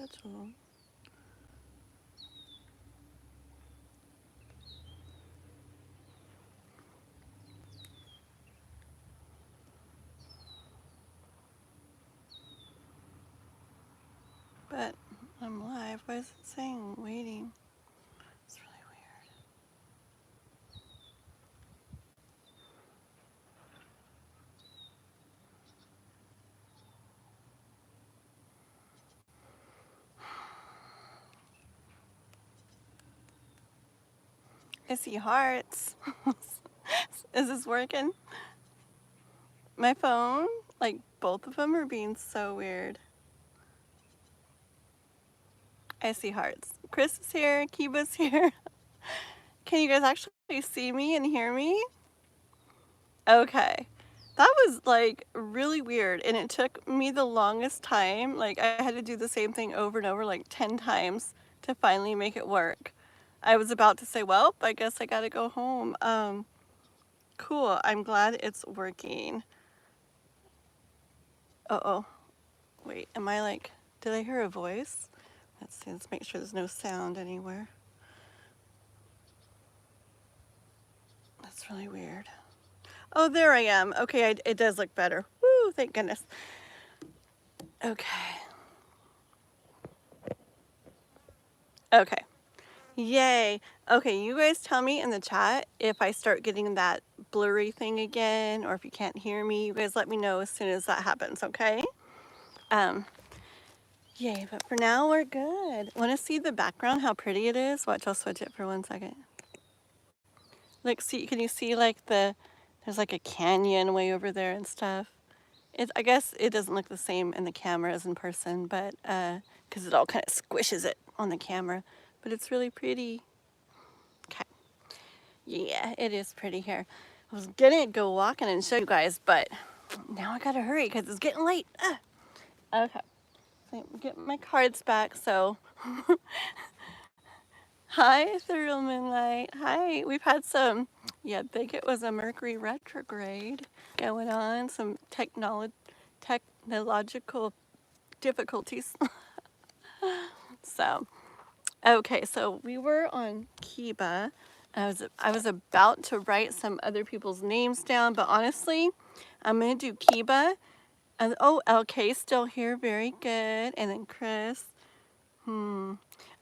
schedule. But I'm live. Why is it saying waiting? It's really weird. I see hearts. Is this working? My phone, like both of them are being so weird. I see hearts. Chris is here. Kiba's here. Can you guys actually see me and hear me? Okay. That was like really weird, and it took me the longest time. Like I had to do the same thing over and over like 10 times to finally make it work. I was about to say, well, I guess I gotta go home. Cool. I'm glad it's working. Uh-oh. Wait, am I like, did I hear a voice? Let's see, let's make sure there's no sound anywhere. That's really weird. Oh, there I am. Okay, it does look better. Woo, thank goodness. Okay. Okay. Yay. Okay, you guys tell me in the chat if I start getting that blurry thing again, or if you can't hear me. You guys let me know as soon as that happens, okay? Yay, but for now we're good. Want to see the background, how pretty it is? Watch, I'll switch it for 1 second. Look, see, can you see like there's like a canyon way over there and stuff. I guess it doesn't look the same in the camera as in person, but because it all kind of squishes it on the camera, but it's really pretty. Okay. Yeah, it is pretty here. I was gonna go walking and show you guys, but now I gotta hurry because it's getting late. Okay. So get my cards back, so. Hi, Ethereal Moonlight. Hi. We've had some, yeah, I think it was a Mercury retrograde going on, some technological difficulties. So, okay, so we were on Kiba. I was about to write some other people's names down, but honestly, I'm gonna do Kiba. And oh, LK still here, very good. And then Chris.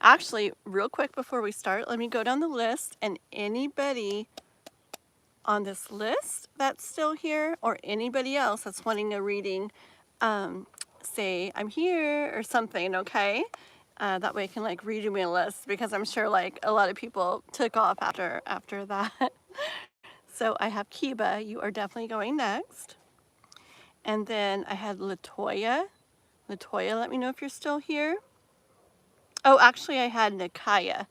Actually, real quick before we start, let me go down the list, and anybody on this list that's still here, or anybody else that's wanting a reading, say I'm here or something, okay? That way I can like redo my list, because I'm sure like a lot of people took off after that. So I have Kiba, you are definitely going next. And then I had Latoya. Latoya, let me know if you're still here. Oh, actually I had Nikaya.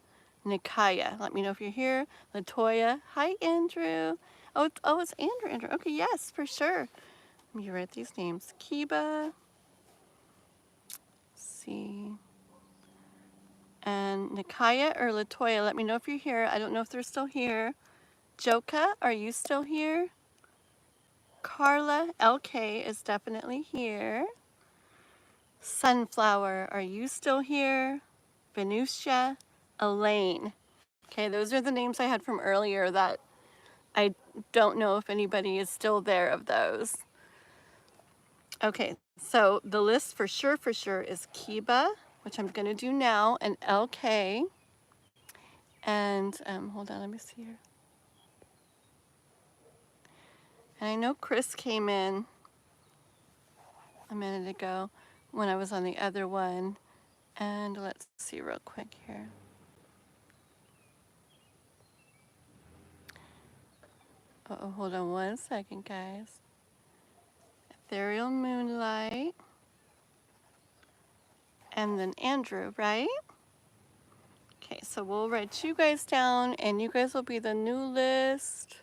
Nikaya, let me know if you're here. Latoya, hi Andrew. Oh, it's Andrew. Okay, yes, for sure. Let me write these names. Kiba. Let's see. And Nikaya or Latoya, let me know if you're here. I don't know if they're still here. Joka, are you still here? Carla, LK is definitely here. Sunflower, are you still here? Venusia, Elaine. Okay, those are the names I had from earlier that I don't know if anybody is still there of those. Okay, so the list for sure is Kiba, which I'm gonna do now, and LK. And hold on, let me see here. And I know Chris came in a minute ago when I was on the other one. And let's see real quick here. Uh-oh, hold on 1 second, guys. Ethereal Moonlight. And then Andrew, right? Okay, so we'll write you guys down, and you guys will be the new list.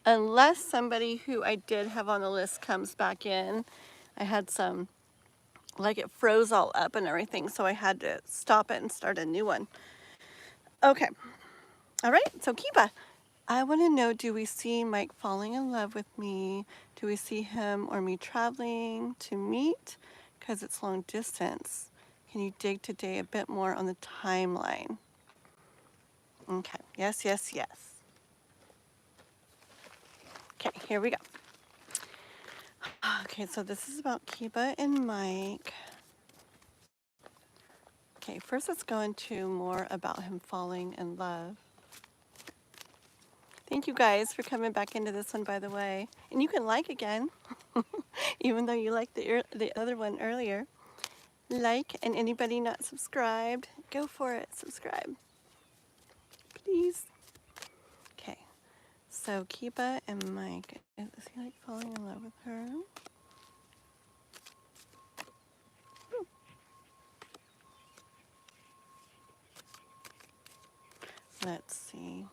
Unless somebody who I did have on the list comes back in. I had some, like it froze all up and everything, so I had to stop it and start a new one. Okay. All right, so Kiba, I want to know, do we see Mike falling in love with me? Do we see him or me traveling to meet? Because it's long distance. Can you dig today a bit more on the timeline? Okay, yes, yes, yes. Okay, here we go. Okay, so this is about Kiba and Mike. Okay, first let's go into more about him falling in love. Thank you guys for coming back into this one, by the way. And you can like again, even though you liked the other one earlier. Like, and anybody not subscribed, go for it, subscribe, please. Okay, so Kiba and Mike, is he like falling in love with her? Let's see.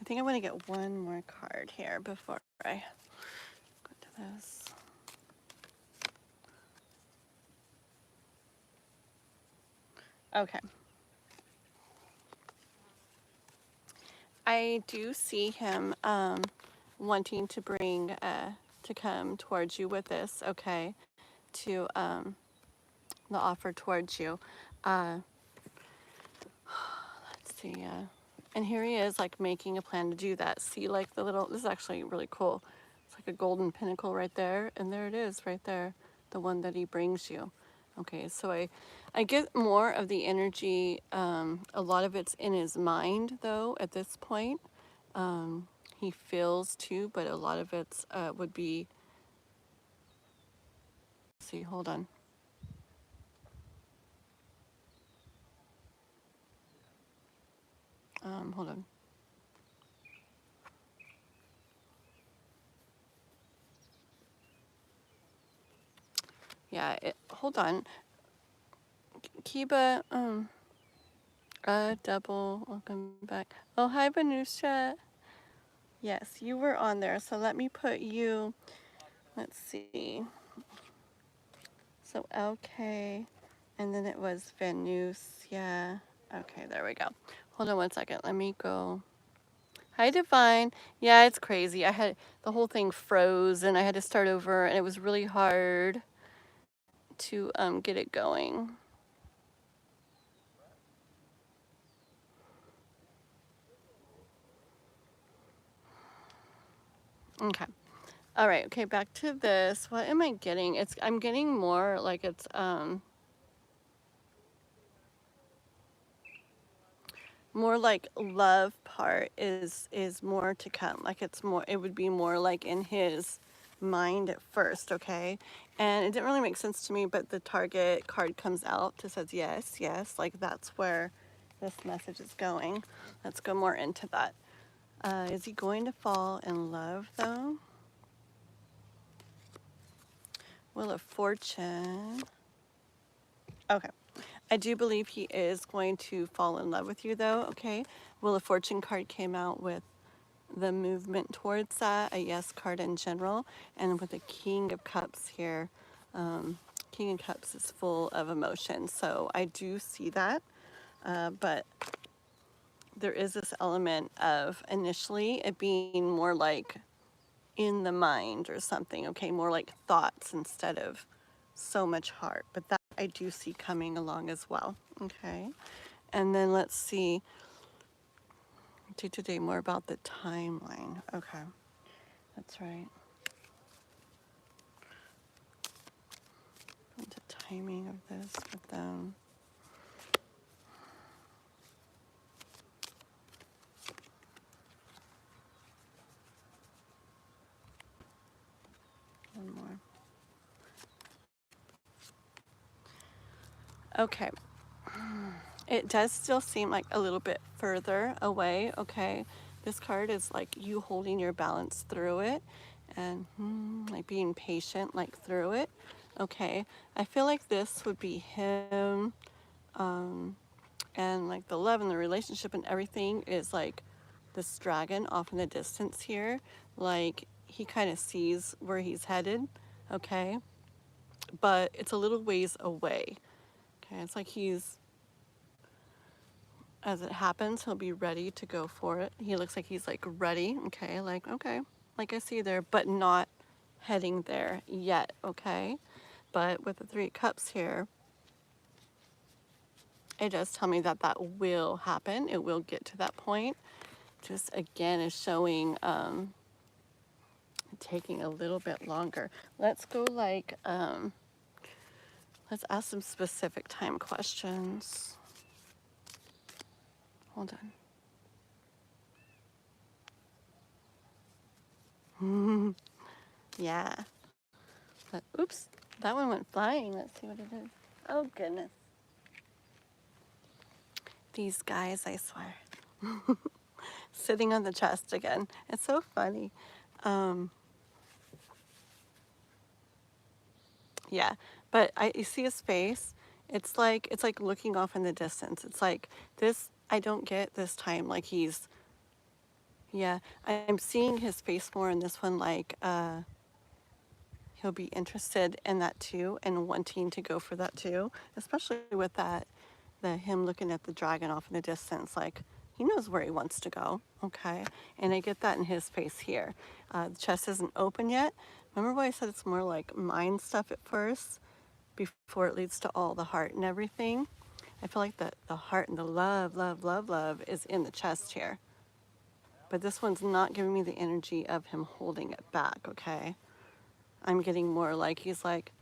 I think I want to get one more card here before I go to this. Okay. I do see him wanting to bring, to come towards you with this, okay, to the offer towards you. Let's see, and here he is, like, making a plan to do that. See, like, the little, this is actually really cool. It's like a golden pinnacle right there, and there it is right there, the one that he brings you. Okay, so I get more of the energy, a lot of it's in his mind, though, at this point. He feels too, but a lot of it's would be, see, hold on. Hold on. Yeah, hold on. Kiba, double, welcome back. Oh, hi, Vanusha. Yes, you were on there, so let me put you, let's see. So, okay, and then it was Venus, yeah. Okay, there we go. Hold on one second, let me go. Hi, Divine. Yeah, it's crazy. I had, the whole thing froze, and I had to start over, and it was really hard to get it going. Okay. All right. Okay. Back to this. What am I getting? I'm getting more like it's more like love part is more to come. Like it's more. It would be more like in his mind at first. Okay. And it didn't really make sense to me, but the target card comes out to says yes, yes. Like that's where this message is going. Let's go more into that. Is he going to fall in love though? Wheel of Fortune. Okay. I do believe he is going to fall in love with you though, okay? Wheel of Fortune card came out with the movement towards that, a yes card in general, and with the King of Cups here. King of Cups is full of emotion, so I do see that, but there is this element of initially it being more like in the mind or something, okay? More like thoughts instead of so much heart, but that I do see coming along as well, okay? And then let's see, do today more about the timeline. Okay, that's right. The timing of this with them. One more. Okay. It does still seem like a little bit further away, okay? This card is like you holding your balance through it and like being patient like through it, okay? I feel like this would be him and like the love and the relationship and everything is like this dragon off in the distance here. Like he kind of sees where he's headed, okay? But it's a little ways away, okay? It's like he's as it happens, he'll be ready to go for it. He looks like he's like ready. Okay, like I see there, but not heading there yet. Okay, but with the 3 cups here, it does tell me that that will happen. It will get to that point. Just again is showing taking a little bit longer. Let's go like let's ask some specific time questions. Hold on. Yeah. But, oops, that one went flying. Let's see what it is. Oh goodness. These guys, I swear. Sitting on the chest again. It's so funny. Yeah, but you see his face. It's like looking off in the distance. It's like this. I don't get this time. Like he's. Yeah, I'm seeing his face more in this one. Like he'll be interested in that too and wanting to go for that too. Especially with that, him looking at the dragon off in the distance. Like he knows where he wants to go. Okay, and I get that in his face here. The chest isn't open yet. Remember why I said it's more like mind stuff at first before it leads to all the heart and everything? I feel like the heart and the love is in the chest here. But this one's not giving me the energy of him holding it back, okay? I'm getting more like he's like,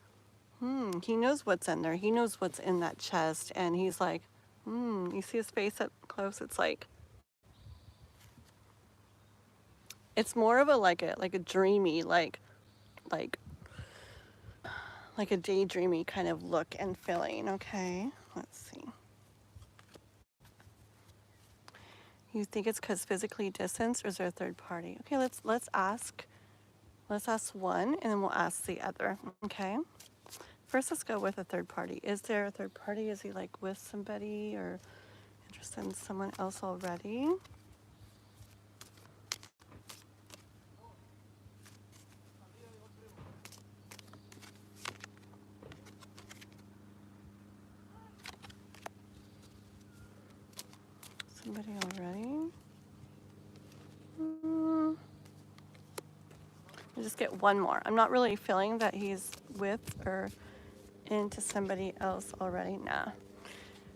he knows what's in there. He knows what's in that chest. And he's like, you see his face up close? It's like, it's more of like a dreamy, like a daydreamy kind of look and feeling. Okay, let's see. You think it's because physically distanced, or is there a third party? Okay, let's ask one, and then we'll ask the other. Okay, first let's go with a third party. Is there a third party? Is he like with somebody or interested in someone else already? Somebody already? I'll just get one more. I'm not really feeling that he's with or into somebody else already. Nah.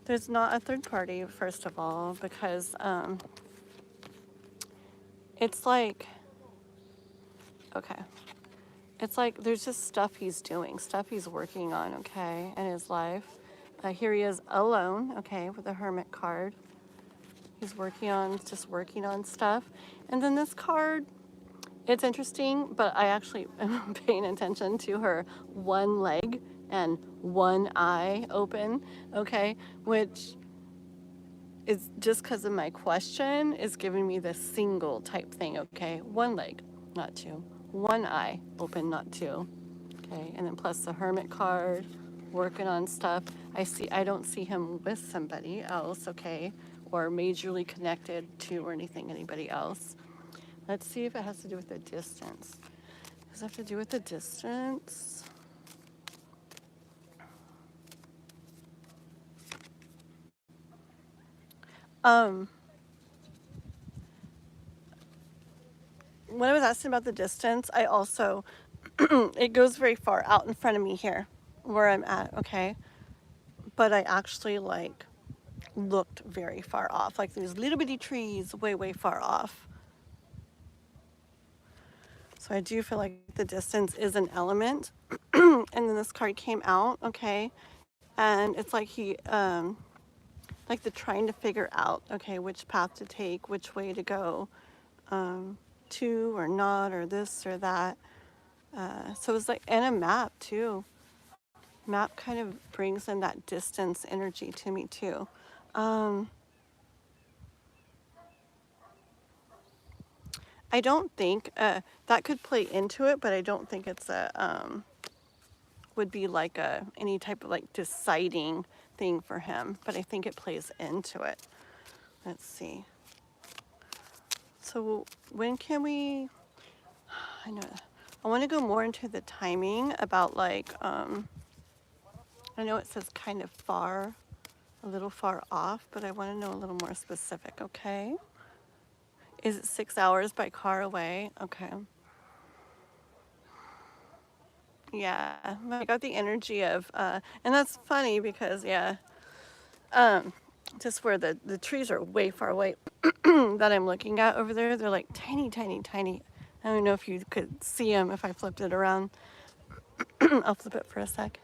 There's not a third party, first of all, because it's like, okay. It's like there's just stuff he's doing, stuff he's working on, okay, in his life. Here he is alone, okay, with the Hermit card. He's just working on stuff. And then this card, it's interesting, but I actually am paying attention to her one leg and one eye open, okay, which is just because of my question is giving me the single type thing, okay, one leg, not two, one eye open, not two, okay, and then plus the Hermit card, working on stuff. I don't see him with somebody else, okay, or majorly connected to or anybody else. Let's see if it has to do with the distance. Does it have to do with the distance? When I was asking about the distance, I also, it goes very far out in front of me here, where I'm at, okay? But I actually like looked very far off, like these little bitty trees way far off. So I do feel like the distance is an element. And then this card came out, okay? And it's like he, like the trying to figure out, okay, which path to take, which way to go, to or not, or this or that. So it's like, and a map too. Map kind of brings in that distance energy to me too. I don't think that could play into it, but I don't think it's would be like any type of like deciding thing for him. But I think it plays into it. Let's see. So when can we? I know. I want to go more into the timing about like. I know it says kind of far. a little far off, but I want to know a little more specific, okay? Is it 6 hours by car away? Okay. Yeah, I got the energy of, and that's funny because, yeah, just where the trees are way far away that I'm looking at over there, they're like tiny, tiny, tiny. I don't know if you could see them if I flipped it around. I'll flip it for a sec.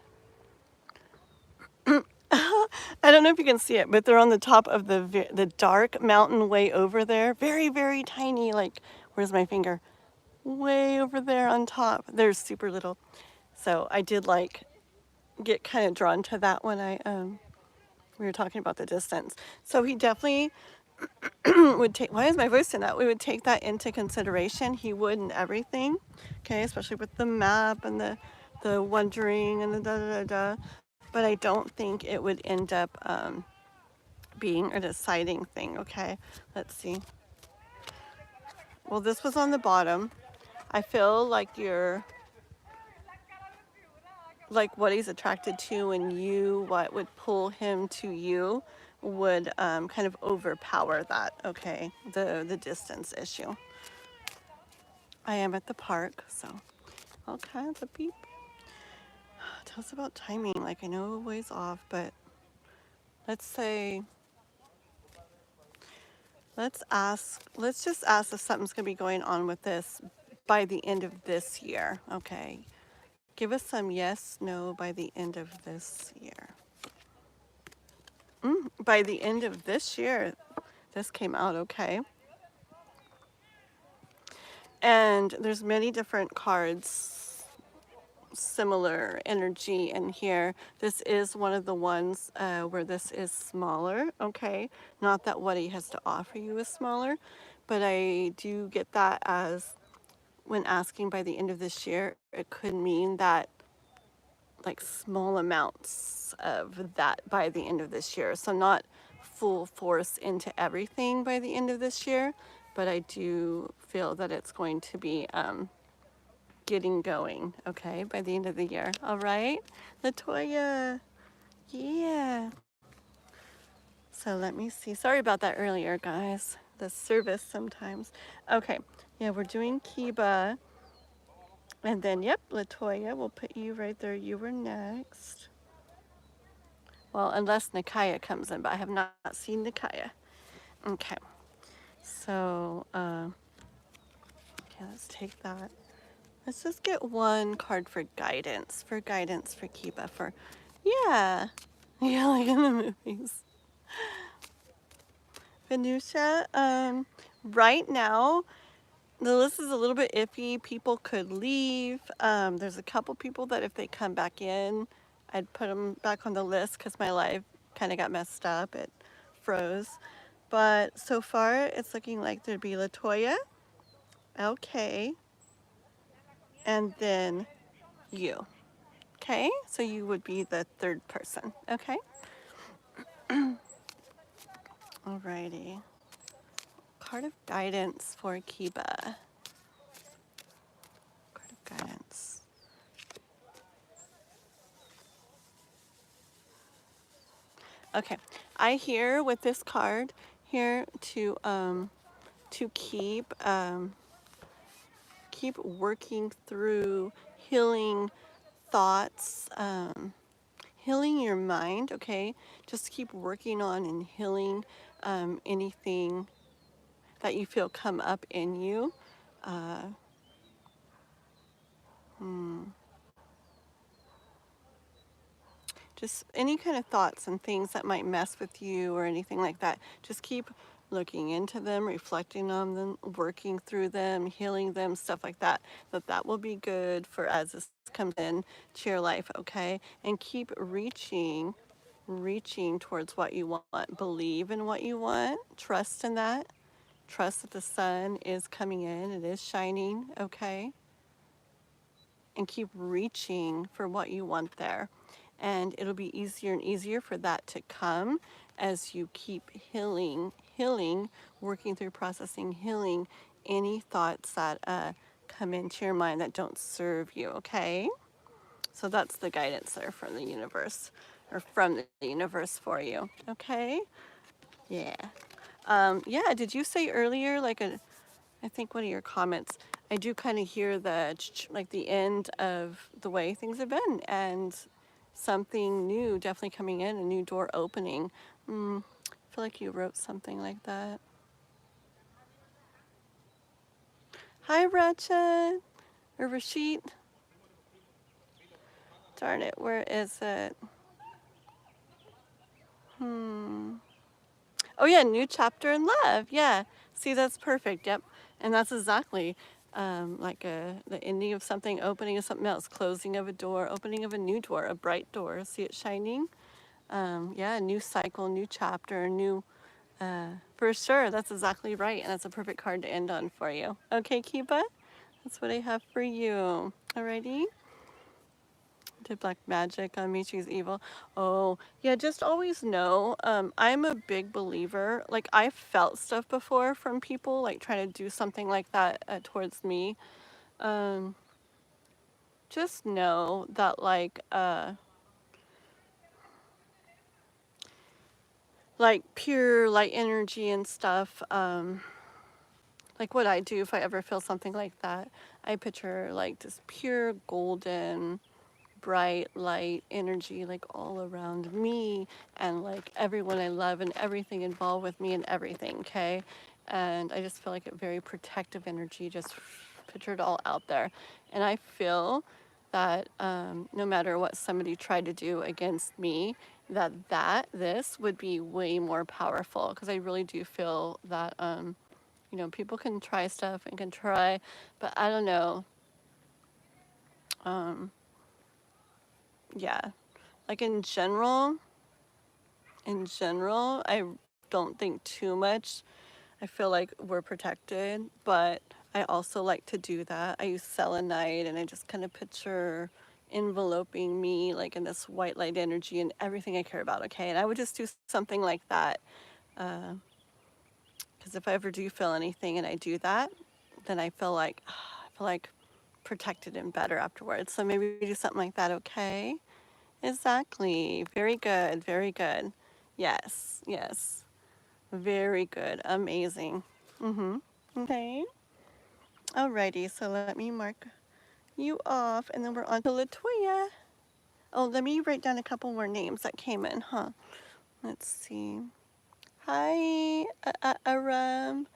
I don't know if you can see it, but they're on the top of the dark mountain way over there. Very, very tiny, like, where's my finger? Way over there on top. They're super little. So I did like get kind of drawn to that when we were talking about the distance. So he definitely would take, why is my voice in that? We would take that into consideration. He would in everything, okay, especially with the map and the wondering and the da-da-da-da. But I don't think it would end up being a deciding thing, okay? Let's see. Well, this was on the bottom. I feel like you're, like what he's attracted to and you, what would pull him to you would kind of overpower that, okay? The distance issue. I am at the park, so all kinds of beep. Tell us about timing. Like, I know a ways off, but let's say, let's just ask if something's gonna be going on with this by the end of this year, okay? Give us some yes, no by the end of this year. By the end of this year, this came out okay. And there's many different cards, similar energy in here. This is one of the ones where this is smaller, okay? Not that what he has to offer you is smaller, but I do get that as when asking by the end of this year, it could mean that like small amounts of that by the end of this year. So not full force into everything by the end of this year, but I do feel that it's going to be getting going, okay, by the end of the year. All right, Latoya, yeah. So let me see. Sorry about that earlier, guys. The service sometimes. Okay, yeah, we're doing Kiba. And then, yep, Latoya, we'll put you right there. You were next. Well, unless Nikaya comes in, but I have not seen Nikaya. Okay, so, okay, let's take that. Let's just get one card for guidance for Kiba, for, yeah, yeah, like in the movies. Venusia, right now, the list is a little bit iffy. People could leave. There's a couple people that if they come back in, I'd put them back on the list because my life kind of got messed up. It froze. But so far, it's looking like there'd be Latoya, LK, and then you. Okay? So you would be the third person. Okay? Alrighty. Card of guidance for Kiba. Card of guidance. Okay, I hear with this card here to keep keep working through healing thoughts, healing your mind. Okay, just keep working on and healing anything that you feel come up in you. Just any kind of thoughts and things that might mess with you or anything like that. Just keep looking into them, reflecting on them, working through them, healing them, stuff like that. That will be good for as this comes in to your life, okay? And keep reaching towards what you want. Believe in what you want. Trust in that. Trust that the sun is coming in. It is shining, okay? And keep reaching for what you want there. And it'll be easier and easier for that to come as you keep healing, working through processing, healing any thoughts that come into your mind that don't serve you, okay? So that's the guidance there from the universe. or from the universe for you. Okay? Yeah. Yeah, did you say earlier, like I think one of your comments, I do kind of hear the, like the end of the way things have been and something new definitely coming in, a new door opening. I feel like you wrote something like that. Hi, Ratchet, or Rashid. Darn it, where is it? Oh yeah, new chapter in love. Yeah, see, that's perfect. Yep, and that's exactly like the ending of something, opening of something else, closing of a door, opening of a new door, a bright door. See it shining? Yeah, a new cycle, new chapter, new. For sure, that's exactly right, and that's a perfect card to end on for you. Okay, Kiba, that's what I have for you. Alrighty. Did black magic on me, she's evil. Oh, yeah, just always know, I'm a big believer. Like, I've felt stuff before from people, like, trying to do something like that towards me. Just know that, like pure light energy and stuff, like what I do if I ever feel something like that, I picture, like, this pure golden bright light energy like all around me and like everyone I love and everything involved with me and everything, okay? And I just feel like a very protective energy, just pictured all out there. And I feel that no matter what somebody tried to do against me, this would be way more powerful, because I really do feel that you know, people can try stuff and can try, but I don't know. Yeah, like in general, I don't think too much. I feel like we're protected, but I also like to do that. I use selenite and I just kind of picture enveloping me like in this white light energy and everything I care about, okay? And I would just do something like that. Because if I ever do feel anything and I do that, then I feel like protected and better afterwards. So maybe do something like that, okay? Exactly. Very good. Very good. Yes. Yes. Very good. Amazing. Okay. Alrighty. So let me mark you off, and then we're on to Latoya. Oh, let me write down a couple more names that came in, huh? Let's see. Hi, Aram.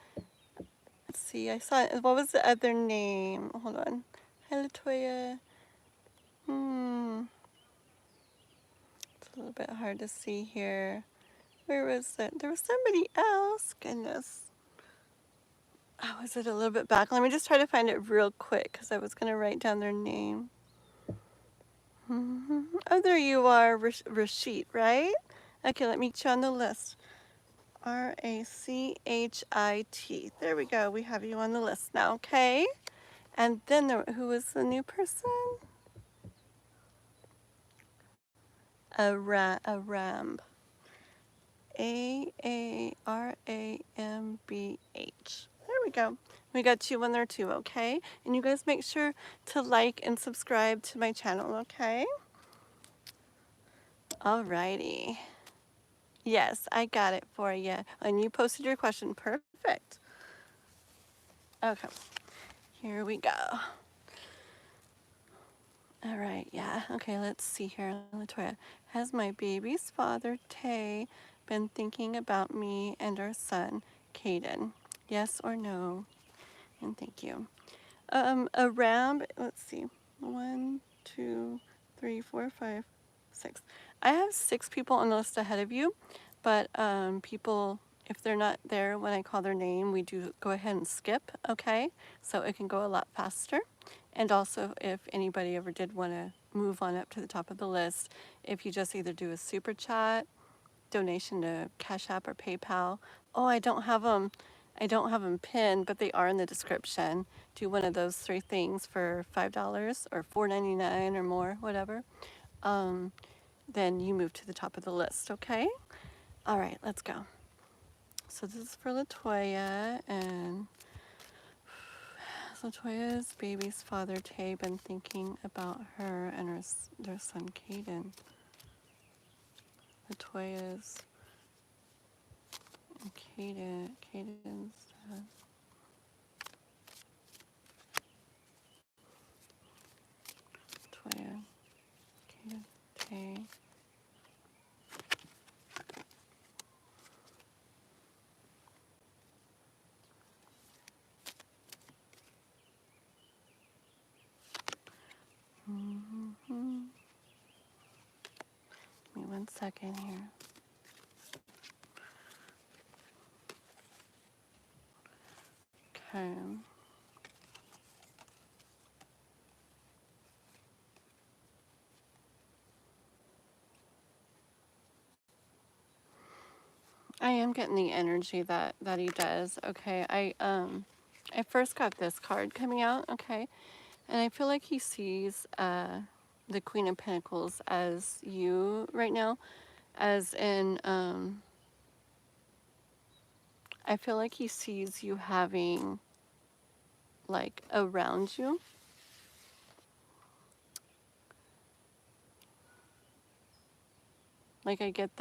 Let's see. I saw. What was the other name? Hold on. Hi, Latoya. It's a little bit hard to see here. Where was it? There was somebody else. Goodness. Oh, is it a little bit back? Let me just try to find it real quick because I was going to write down their name. Oh, there you are, Rashid, right? Okay, let me get you on the list. Rachit. There we go. We have you on the list now, okay? And then who was the new person? Aram. Aarambh. There we go. We got you in there too, okay? And you guys make sure to like and subscribe to my channel, okay? Alrighty. Yes, I got it for you. And you posted your question. Perfect. Okay. Here we go. All right, yeah. Okay, let's see here, Latoya. Has my baby's father, Tay, been thinking about me and our son, Caden? Yes or no? And thank you. Around, let's see, 1, 2, 3, 4, 5, 6. I have 6 people on the list ahead of you, but people, if they're not there when I call their name, we do go ahead and skip, okay? So it can go a lot faster. And also, if anybody ever did want to move on up to the top of the list, if you just either do a super chat, donation to Cash App or PayPal. Oh, I don't have them pinned, but they are in the description. Do one of those 3 things for $5 or $4.99 or more, whatever. Then you move to the top of the list, okay? All right, let's go. So this is for Latoya, and Latoya's baby's father, Tay, been thinking about her and their son, Caden. Latoya's, and Caden's. Latoya, Caden, Tay. Give me 1 second here. Okay. I am getting the energy that he does. Okay. I first got this card coming out, okay? And I feel like he sees the Queen of Pentacles as you right now, as in I feel like he sees you having like around you. Like I get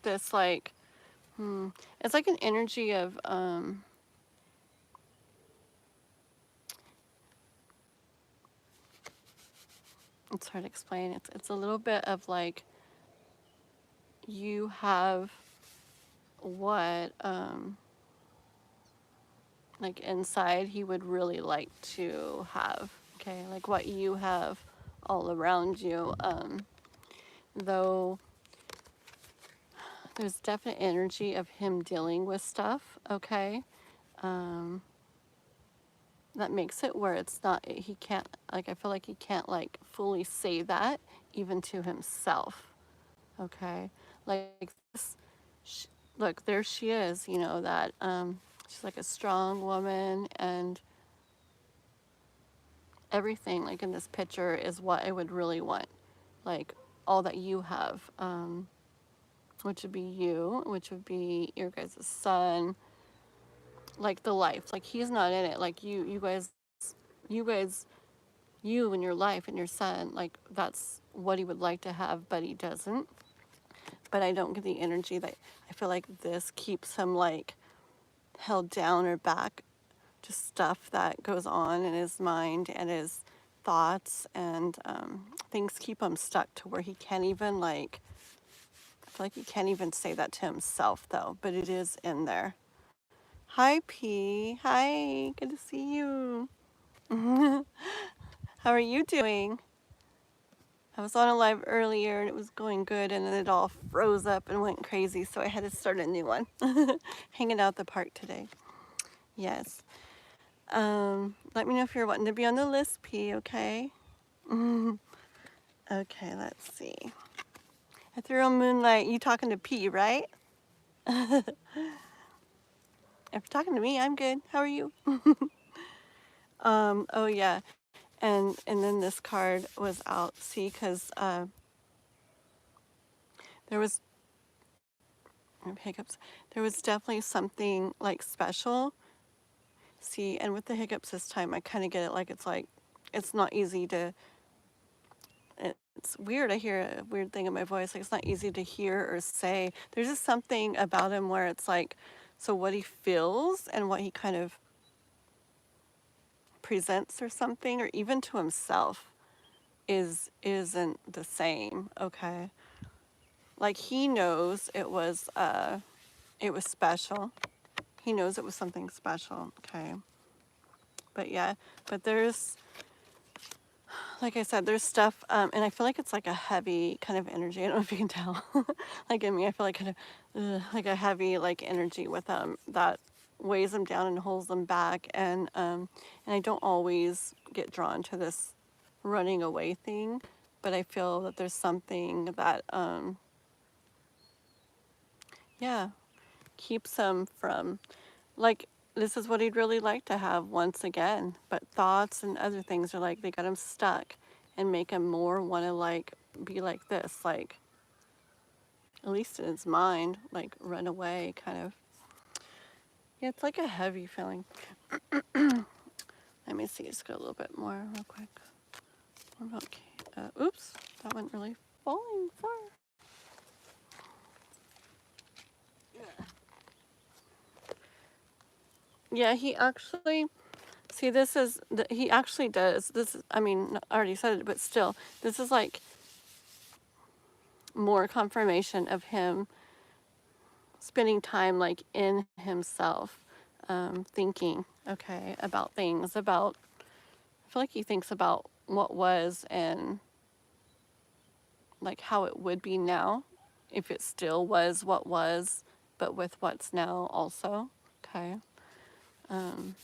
this like it's like an energy of it's hard to explain. It's a little bit of like you have what like inside he would really like to have, okay? Like what you have all around you. Though there's definite energy of him dealing with stuff, okay? That makes it where it's not, he can't, like, I feel like he can't, like, fully say that even to himself, okay? Like, this, look, there she is, you know, that, she's like a strong woman, and everything, like, in this picture is what I would really want. Like, all that you have, which would be you, which would be your guys' son, like, the life. Like, he's not in it. Like, you guys, you and your life and your son, like that's what he would like to have, but he doesn't. But I don't get the energy that I feel like this keeps him like held down or back to stuff that goes on in his mind and his thoughts, and things keep him stuck to where he can't even like, I feel like he can't even say that to himself though, but it is in there. Hi P, hi, good to see you. How are you doing? I was on a live earlier and it was going good, and then it all froze up and went crazy, so I had to start a new one. Hanging out at the park today. Yes. Let me know if you're wanting to be on the list, P, okay? Okay, let's see. I threw on Moonlight. You talking to P, right? If you're talking to me, I'm good. How are you? Oh yeah. And then this card was out, see, because there was hiccups. There was definitely something like special. See, and with the hiccups this time, I kind of get it. Like it's not easy to. It's weird. I hear a weird thing in my voice. Like it's not easy to hear or say. There's just something about him where it's like, so what he feels and what he kind of presents or something, or even to himself, isn't the same. Okay. Like he knows it was special. He knows it was something special. Okay. But yeah, but there's, like I said, there's stuff, and I feel like it's like a heavy kind of energy. I don't know if you can tell. Like in me, I feel like kind of like a heavy like energy with that weighs them down and holds them back. And I don't always get drawn to this running away thing, but I feel that there's something that yeah, keeps him from, like, this is what he'd really like to have once again, but thoughts and other things are like they got him stuck and make him more want to like be like this, like at least in his mind, like run away kind of. Yeah, it's like a heavy feeling. Let me see, just go a little bit more real quick. What about oops, that went really falling. Sorry. Yeah, he actually, see, this is, he actually does, this is, I mean, I already said it, but still, this is like more confirmation of him spending time like in himself, thinking, okay, about things, about, I feel like he thinks about what was and like how it would be now if it still was what was, but with what's now also. Okay. Um,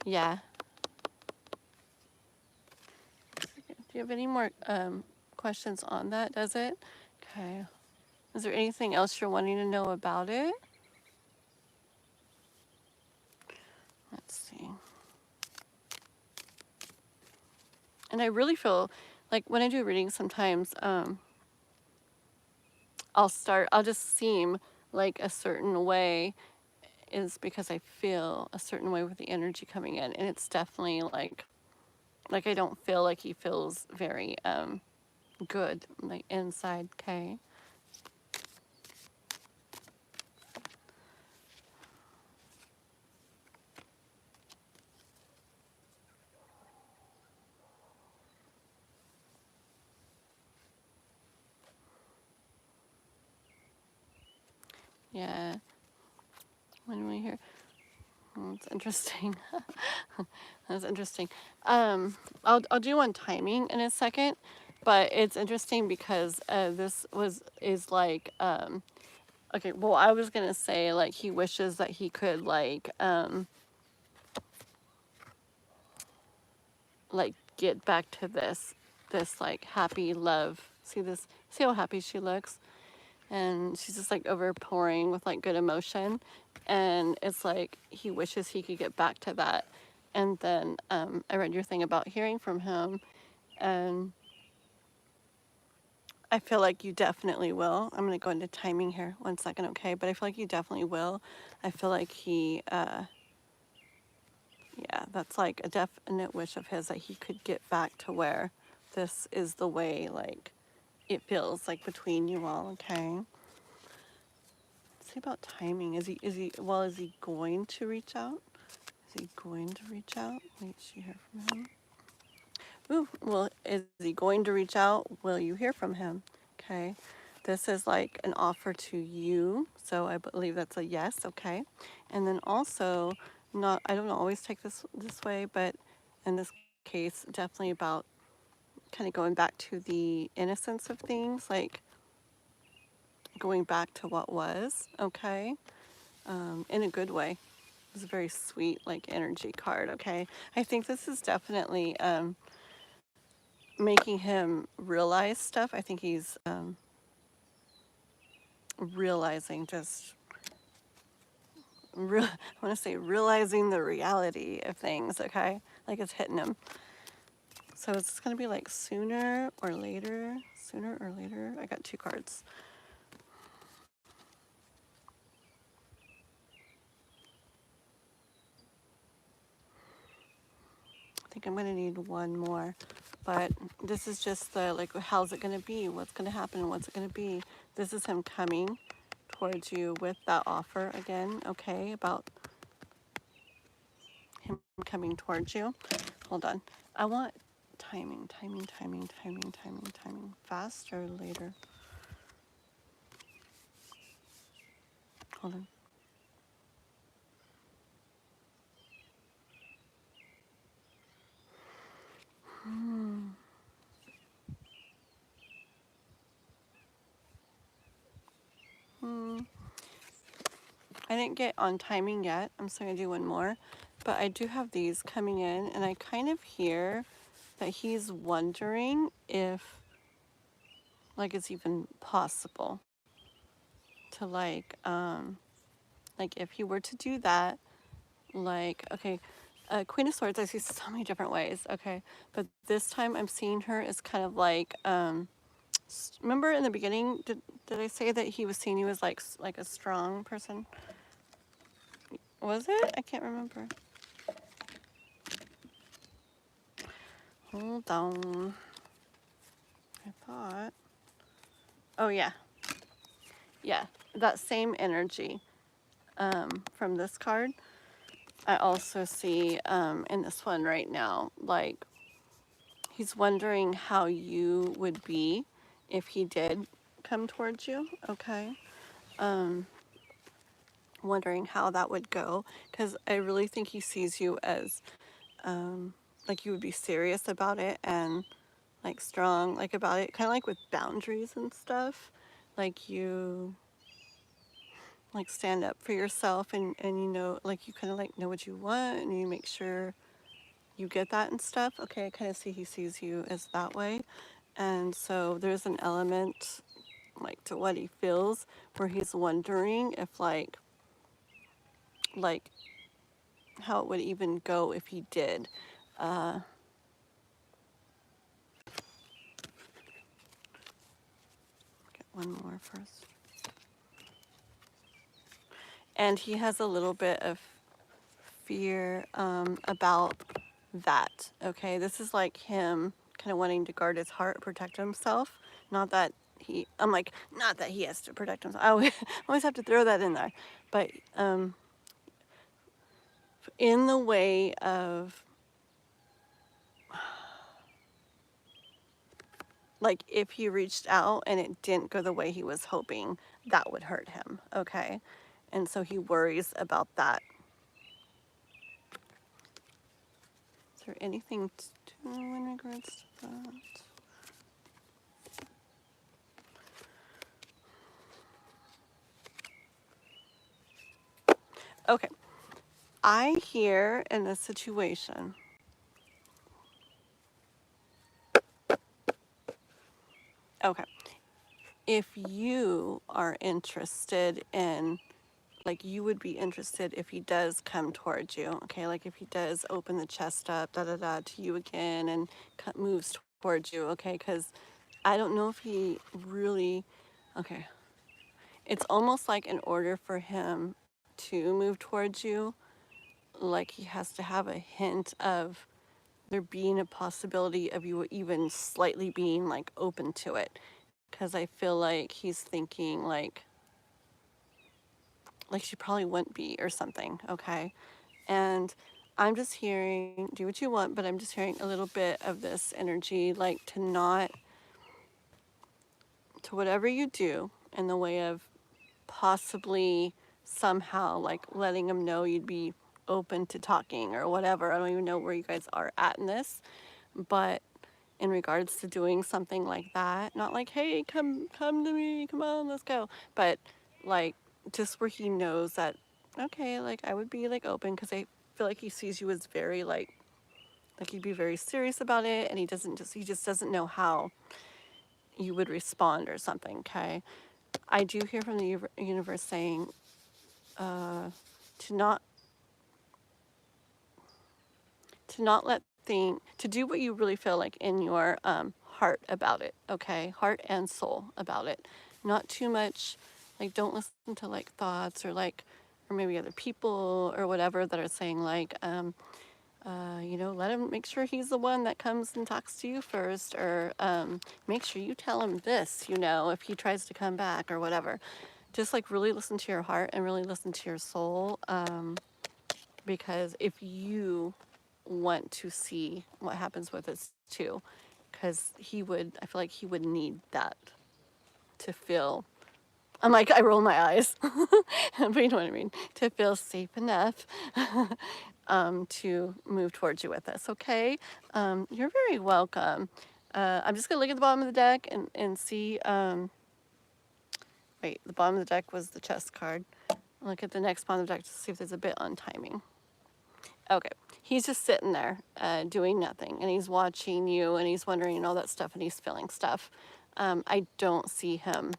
yeah. Do you have any more questions on that? Does it? Okay. Is there anything else you're wanting to know about it? Let's see. And I really feel like when I do readings sometimes, I'll just seem like a certain way is because I feel a certain way with the energy coming in. And it's definitely like I don't feel like he feels very good like inside. Okay. Yeah. When do we hear? Oh, it's interesting. That's interesting. I'll do one timing in a second, but it's interesting because this is like okay. Well, I was gonna say like he wishes that he could like get back to this like happy love. See this? See how happy she looks? And she's just like overpouring with like good emotion, and it's like he wishes he could get back to that. And then I read your thing about hearing from him, and I feel like you definitely will. I'm going to go into timing here 1 second, okay? But I feel like you definitely will. I feel like he yeah, that's like a definite wish of his that he could get back to where this is the way like it feels like between you all, okay? See about timing. Is he going to reach out? Is he going to reach out? Wait, you hear from him? Ooh, well, is he going to reach out? Will you hear from him? Okay. This is like an offer to you. So I believe that's a yes, okay. And then also, not, I don't always take this way, but in this case, definitely about kind of going back to the innocence of things, like going back to what was, okay, in a good way. It's a very sweet, like, energy card, okay? I think this is definitely making him realize stuff. I think he's realizing just, I want to say realizing the reality of things, okay? Like it's hitting him. So it's going to be like sooner or later. Sooner or later. I got 2 cards. I think I'm going to need one more. But this is just the, like, how's it going to be? What's going to happen? What's it going to be? This is him coming towards you with that offer again, okay? About him coming towards you. Hold on. I want timing. Faster or later? Hold on. I didn't get on timing yet. I'm still going to do one more. But I do have these coming in, and I kind of hear that he's wondering if, like, it's even possible to, like if he were to do that, like, okay, Queen of Swords, I see so many different ways, okay? But this time I'm seeing her as kind of like, remember in the beginning, did I say that he was seeing you as like a strong person? Was it? I can't remember. Hold on. I thought. Oh, yeah. Yeah. That same energy. from this card. I also see in this one right now, like he's wondering how you would be if he did come towards you, okay? Wondering how that would go, because I really think he sees you as like you would be serious about it and like strong like about it, kind of like with boundaries and stuff, like you like stand up for yourself, and you know, like you kind of like know what you want and you make sure you get that and stuff. Okay, I kind of see he sees you as that way. And so there's an element like to what he feels where he's wondering if like how it would even go if he did. Get one more first. And he has a little bit of fear about that. Okay, this is like him kind of wanting to guard his heart, protect himself. Not that I'm like, not that he has to protect himself. I always have to throw that in there. But in the way of, like, if he reached out and it didn't go the way he was hoping, that would hurt him. Okay, and so he worries about that. Is there anything to do in regards to that? Okay, I hear in this situation, okay, if you are interested in, like you would be interested if he does come towards you, okay, like if he does open the chest up, to you again and moves towards you, okay, because I don't know if he really, okay, it's almost like in order for him to move towards you, like he has to have a hint of there being a possibility of you even slightly being like open to it, because I feel like he's thinking like she probably wouldn't be or something, okay? And I'm just hearing, do what you want, but I'm just hearing a little bit of this energy, like to not, to whatever you do in the way of possibly somehow like letting him know you'd be open to talking or whatever. I don't even know where you guys are at in this, but in regards to doing something like that, not like, hey, come to me, come on, let's go, but like just where he knows that, okay, like I would be like open, because I feel like he sees you as very like he'd be very serious about it, and he just doesn't know how you would respond or something. Okay, I do hear from the universe saying to not to do what you really feel like in your heart about it, okay? Heart and soul about it. Not too much, like don't listen to like thoughts or like, or maybe other people or whatever that are saying like, you know, let him, make sure he's the one that comes and talks to you first, or make sure you tell him this, you know, if he tries to come back or whatever. Just like really listen to your heart and really listen to your soul, because if you want to see what happens with this too, because I feel like he would need that to feel, I'm like, I roll my eyes, but you know what I mean, to feel safe enough to move towards you with this, okay? You're very welcome. I'm just gonna look at the bottom of the deck and see, wait, the bottom of the deck was the chest card. Look at the next bottom of the deck to see if there's a bit on timing. Okay, he's just sitting there doing nothing, and he's watching you, and he's wondering and all that stuff, and he's feeling stuff. I don't see him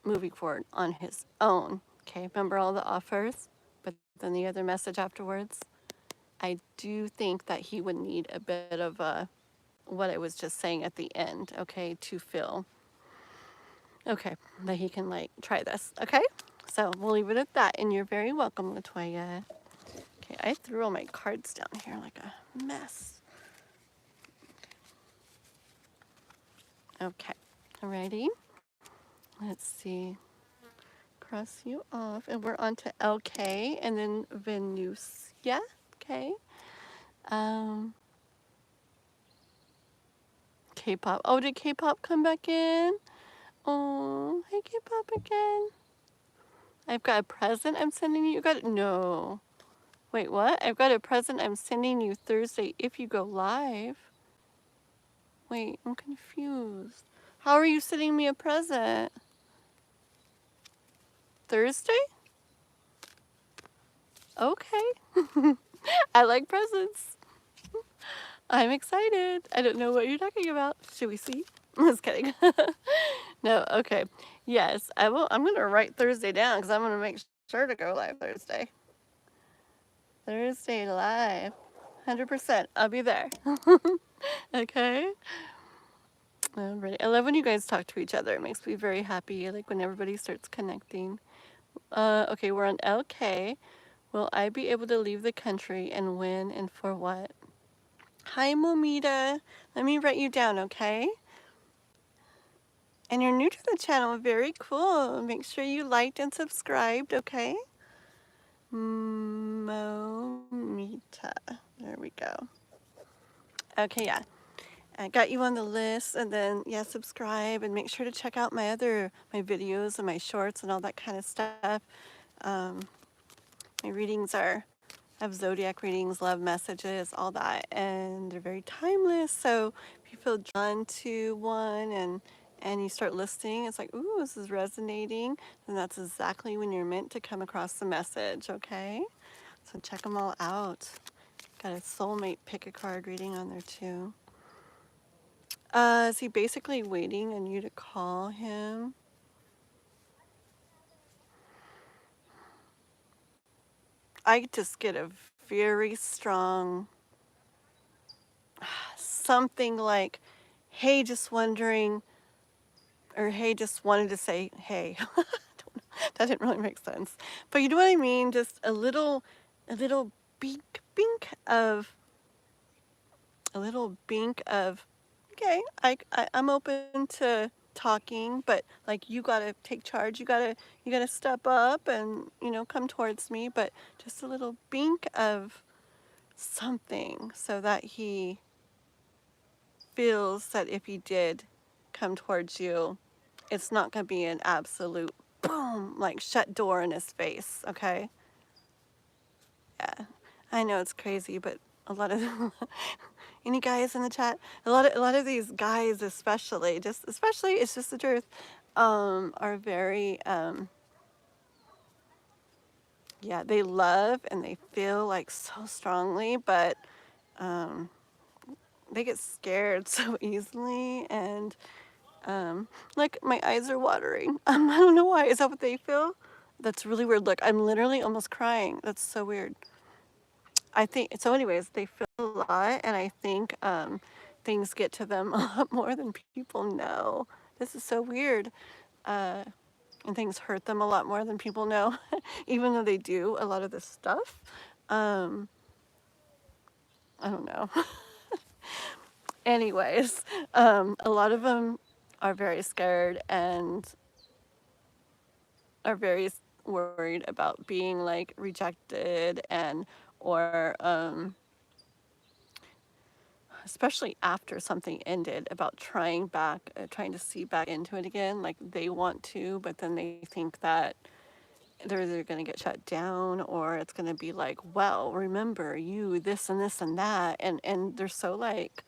moving forward on his own. Okay, remember all the offers, but then the other message afterwards. I do think that he would need a bit of what I was just saying at the end, okay, to feel, okay, that he can like try this, okay? So we'll leave it at that, and you're very welcome, Latoya. Okay, I threw all my cards down here like a mess. Okay, alrighty. Let's see. cross you off. And we're on to LK and then Venusia. Okay. K-pop. Oh, did K-pop come back in? Oh, hey K-pop again. I've got a present I'm sending you. No. Wait, what? I've got a present I'm sending you Thursday if you go live. Wait, I'm confused. How are you sending me a present? Thursday? Okay. I like presents. I'm excited. I don't know what you're talking about. Should we see? Just kidding. No, okay. Yes, I will. I'm going to write Thursday down because I'm going to make sure to go live Thursday. Thursday live. 100%. I'll be there. Okay. Alrighty. I love when you guys talk to each other. It makes me very happy, like when everybody starts connecting. Okay, we're on LK. Will I be able to leave the country and when and for what? Hi, Momita. Let me write you down, okay? And you're new to the channel. Very cool. Make sure you liked and subscribed, okay? Momita. There we go. Okay, yeah. I got you on the list, and then yeah, subscribe and make sure to check out my videos and my shorts and all that kind of stuff. My readings I have zodiac readings, love messages, all that, and they're very timeless. So if you feel drawn to one and you start listening, it's like, ooh, this is resonating, and that's exactly when you're meant to come across the message. Okay, so check them all out. Got a soulmate pick a card reading on there too. Is he basically waiting on you to call him? I just get a very strong something like, hey, just wondering, or hey, just wanted to say, hey. That didn't really make sense. But you know what I mean? Just a little bink of, okay, I'm open to talking, but like you gotta take charge. You gotta step up and come towards me. But just a little bink of something so that he feels that if he did come towards you, it's not gonna be an absolute boom, like shut door in his face. Okay. Yeah, I know it's crazy, but a lot of any guys in the chat, a lot of these guys, especially it's just the truth, are very yeah, they love and they feel like so strongly, but they get scared so easily, and like my eyes are watering. I don't know why. Is that what they feel? That's really weird. Look, I'm literally almost crying. That's so weird. I think so. Anyways, they feel a lot, and I think things get to them a lot more than people know. This is so weird, and things hurt them a lot more than people know, even though they do a lot of this stuff. I don't know. Anyways, a lot of them are very scared and are very worried about being like rejected or especially after something ended, about trying to see back into it again. Like they want to, but then they think that they're either going to get shut down or it's going to be like, well, remember you this and this and that, and they're so like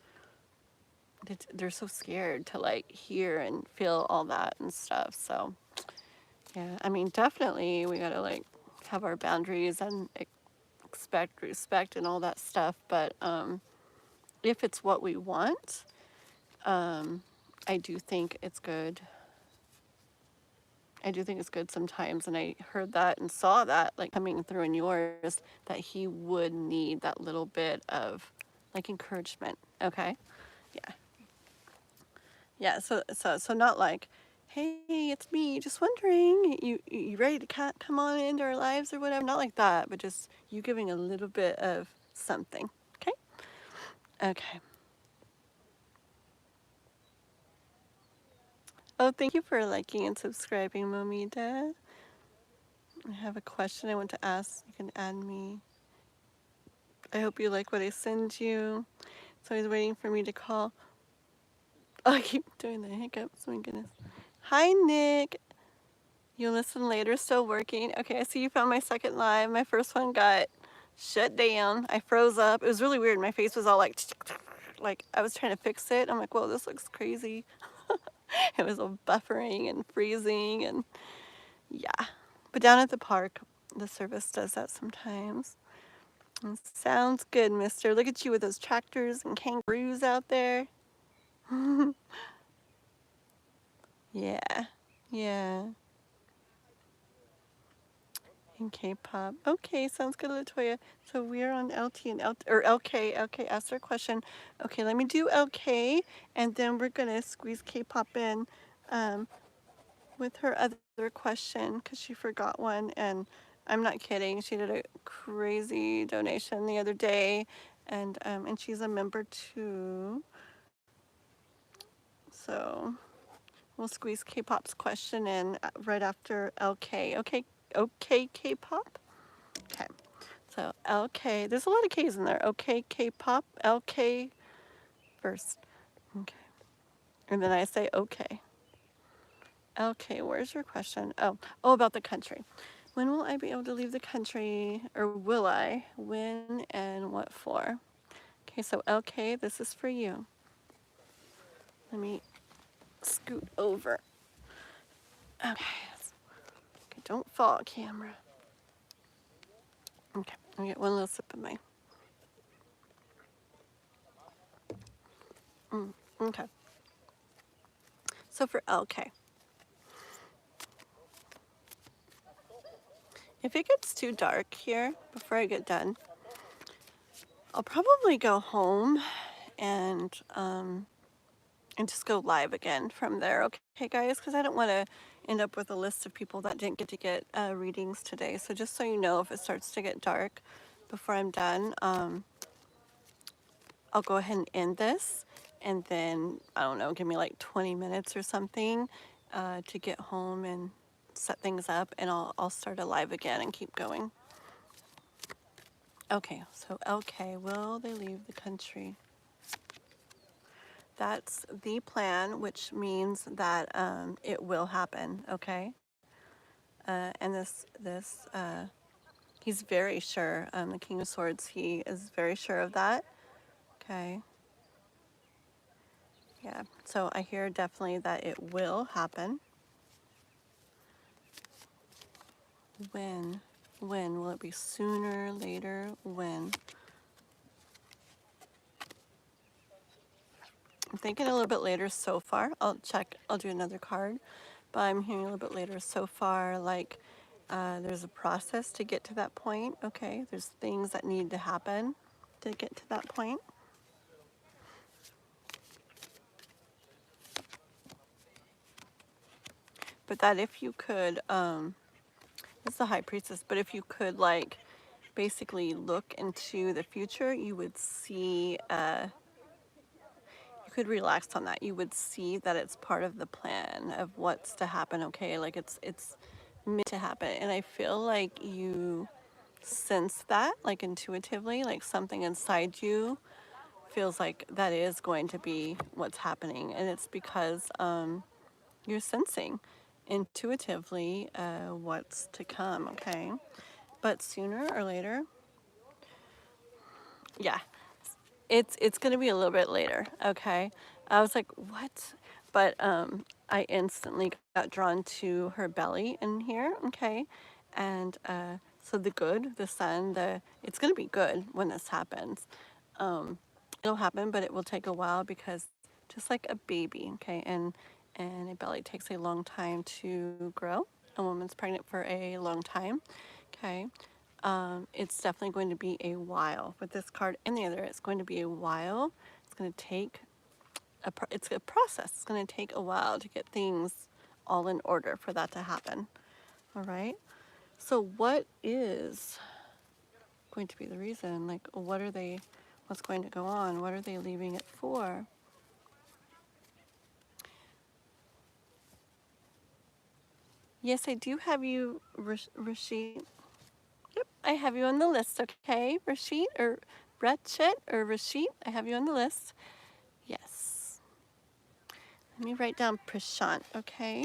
they're so scared to like hear and feel all that and stuff. So yeah, I mean, definitely we gotta like have our boundaries and expect respect and all that stuff, but if it's what we want, I do think it's good. I do think it's good sometimes, and I heard that and saw that like coming through in yours, that he would need that little bit of like encouragement. Okay. Yeah. Yeah, so not like, hey, it's me, just wondering, you ready to come on into our lives or whatever? Not like that, but just you giving a little bit of something. Okay. Okay. Oh, thank you for liking and subscribing, Momita. I have a question I want to ask. You can add me. I hope you like what I send you. So he's waiting for me to call. Oh, I keep doing the hiccups. Oh my goodness. Hi, Nick. You'll listen later. Still working. Okay, I see you found my second live. My first one got shut down. I froze up. It was really weird. My face was all like I was trying to fix it. I'm like, whoa, this looks crazy. It was all buffering and freezing and yeah. But down at the park, the service does that sometimes. And sounds good, mister. Look at you with those tractors and kangaroos out there. Yeah. Yeah. And K-pop. Okay, sounds good, Latoya. So we're on LT and LK. LK asked her question. Okay, let me do LK, and then we're gonna squeeze K-pop in with her other question because she forgot one, and I'm not kidding. She did a crazy donation the other day, and she's a member too. So we'll squeeze K-pop's question in right after LK. Okay, okay, K-pop. Okay. So LK, there's a lot of K's in there. Okay, K-pop, LK first. Okay. And then I say okay. LK, where's your question? Oh, about the country. When will I be able to leave the country, or will I? When and what for? Okay, so LK, this is for you. Let me scoot over. Okay. Okay, don't fall, camera. Okay, I'll get one little sip of my. Okay. So for LK, if it gets too dark here before I get done, I'll probably go home and just go live again from there. Okay, guys, because I don't want to end up with a list of people that didn't get to get readings today. So just so you know, if it starts to get dark before I'm done, I'll go ahead and end this, and then I don't know, give me like 20 minutes or something to get home and set things up, and I'll start a live again and keep going. Okay, so LK, will they leave the country? That's the plan, which means that it will happen, okay? And he's very sure, the King of Swords, he is very sure of that, okay? Yeah, so I hear definitely that it will happen. When? When? Will it be sooner, later? When? I'm thinking a little bit later so far. I'll check, I'll do another card, but I'm hearing a little bit later so far, like there's a process to get to that point, okay? There's things that need to happen to get to that point. But that if you could, it's the High Priestess, but if you could like basically look into the future, you would see, you could relax on that. You would see that it's part of the plan of what's to happen, okay? Like it's meant to happen. And I feel like you sense that, like intuitively, like something inside you feels like that is going to be what's happening. And it's because you're sensing intuitively what's to come, okay? But sooner or later, yeah, it's gonna be a little bit later, okay? I was like, what? But I instantly got drawn to her belly in here, okay? And so the good, the sun, it's gonna be good when this happens. It'll happen, but it will take a while because just like a baby, okay? And a belly takes a long time to grow. A woman's pregnant for a long time, okay? It's definitely going to be a while. With this card and the other, it's going to be a while. It's going to take it's a process. It's going to take a while to get things all in order for that to happen. All right. So what is going to be the reason? Like, what's going to go on? What are they leaving it for? Yes, I do have you, Rashid. Yep, I have you on the list, okay? Rashid or Rachit or Rashid, I have you on the list. Yes. Let me write down Prashant, okay?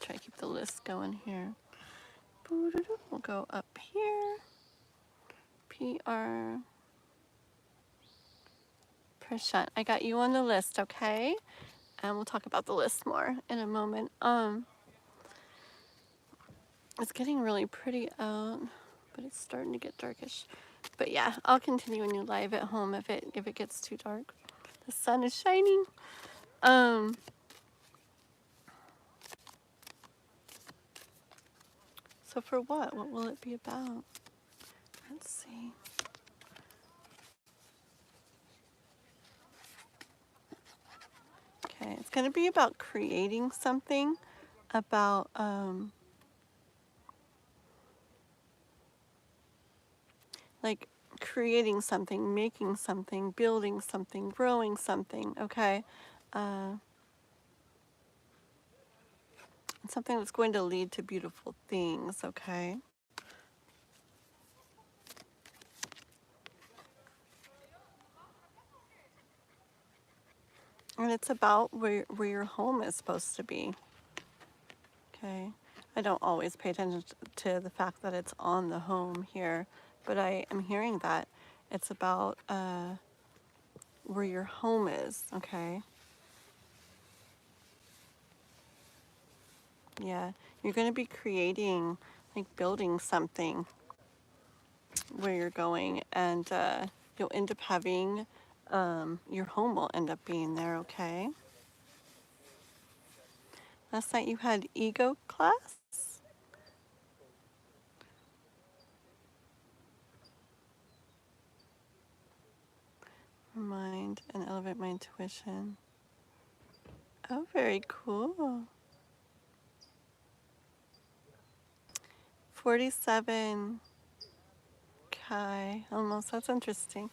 Try to keep the list going here. We'll go up here. PR Prashant. I got you on the list, okay? And we'll talk about the list more in a moment. It's getting really pretty out, but it's starting to get darkish. But yeah, I'll continue a new live at home if it gets too dark. The sun is shining. So for what? What will it be about? Let's see. Okay, it's going to be about creating something, about like creating something, making something, building something, growing something, okay? Something that's going to lead to beautiful things, okay? And it's about where your home is supposed to be, okay? I don't always pay attention to the fact that it's on the home here, but I am hearing that it's about where your home is, okay? Yeah, you're going to be creating, like building something where you're going, and you'll end up having, your home will end up being there, okay? Last night you had ego class? Mind and elevate my intuition. Oh, very cool. 47 Kai, almost. That's interesting.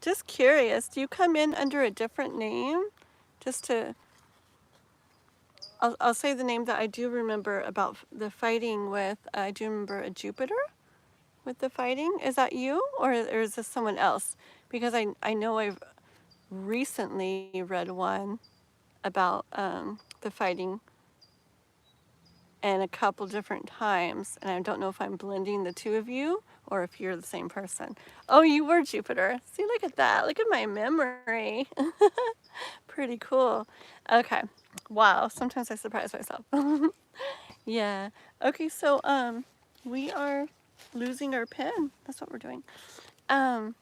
Just curious, do you come in under a different name? Just to, I'll say the name that I do remember about the fighting with. I do remember a Jupiter with the fighting. Is that you, or is this someone else? Because I know I've recently read one about the fighting, and a couple different times, and I don't know if I'm blending the two of you or if you're the same person. Oh, you were Jupiter. See, look at that. Look at my memory. Pretty cool. Okay. Wow. Sometimes I surprise myself. Yeah. Okay, so we are losing our pen. That's what we're doing. I'm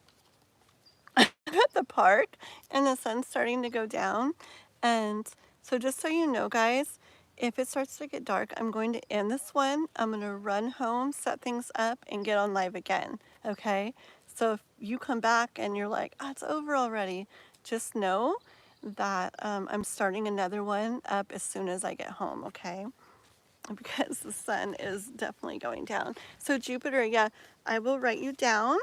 at the park and the sun's starting to go down. And so just so you know, guys, if it starts to get dark, I'm going to end this one. I'm going to run home, set things up, and get on live again, okay? So if you come back and you're like, oh, it's over already, just know that I'm starting another one up as soon as I get home, okay? Because the sun is definitely going down. So Jupiter, yeah, I will write you down.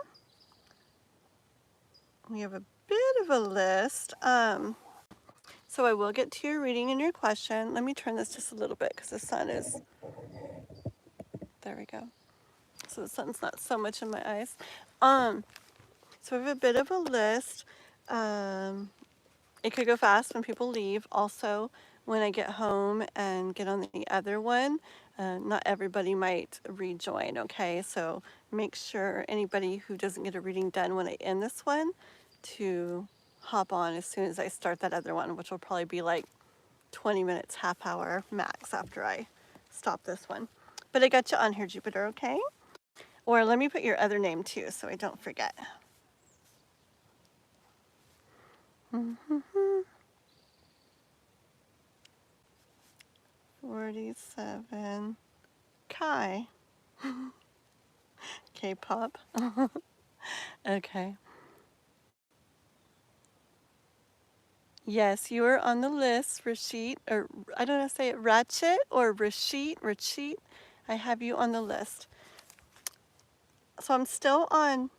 We have a bit of a list. So I will get to your reading and your question. Let me turn this just a little bit because the sun is, there we go. So the sun's not so much in my eyes. So we have a bit of a list. It could go fast when people leave. Also, when I get home and get on the other one, not everybody might rejoin, okay? So make sure anybody who doesn't get a reading done when I end this one to hop on as soon as I start that other one, which will probably be like 20 minutes, half hour max after I stop this one. But I got you on here, Jupiter, okay? Or let me put your other name too so I don't forget. 47 Kai. K-pop. Okay. Yes, you are on the list, Rashid, or I don't know how to say it, Ratchet or Rashid. I have you on the list. So I'm still on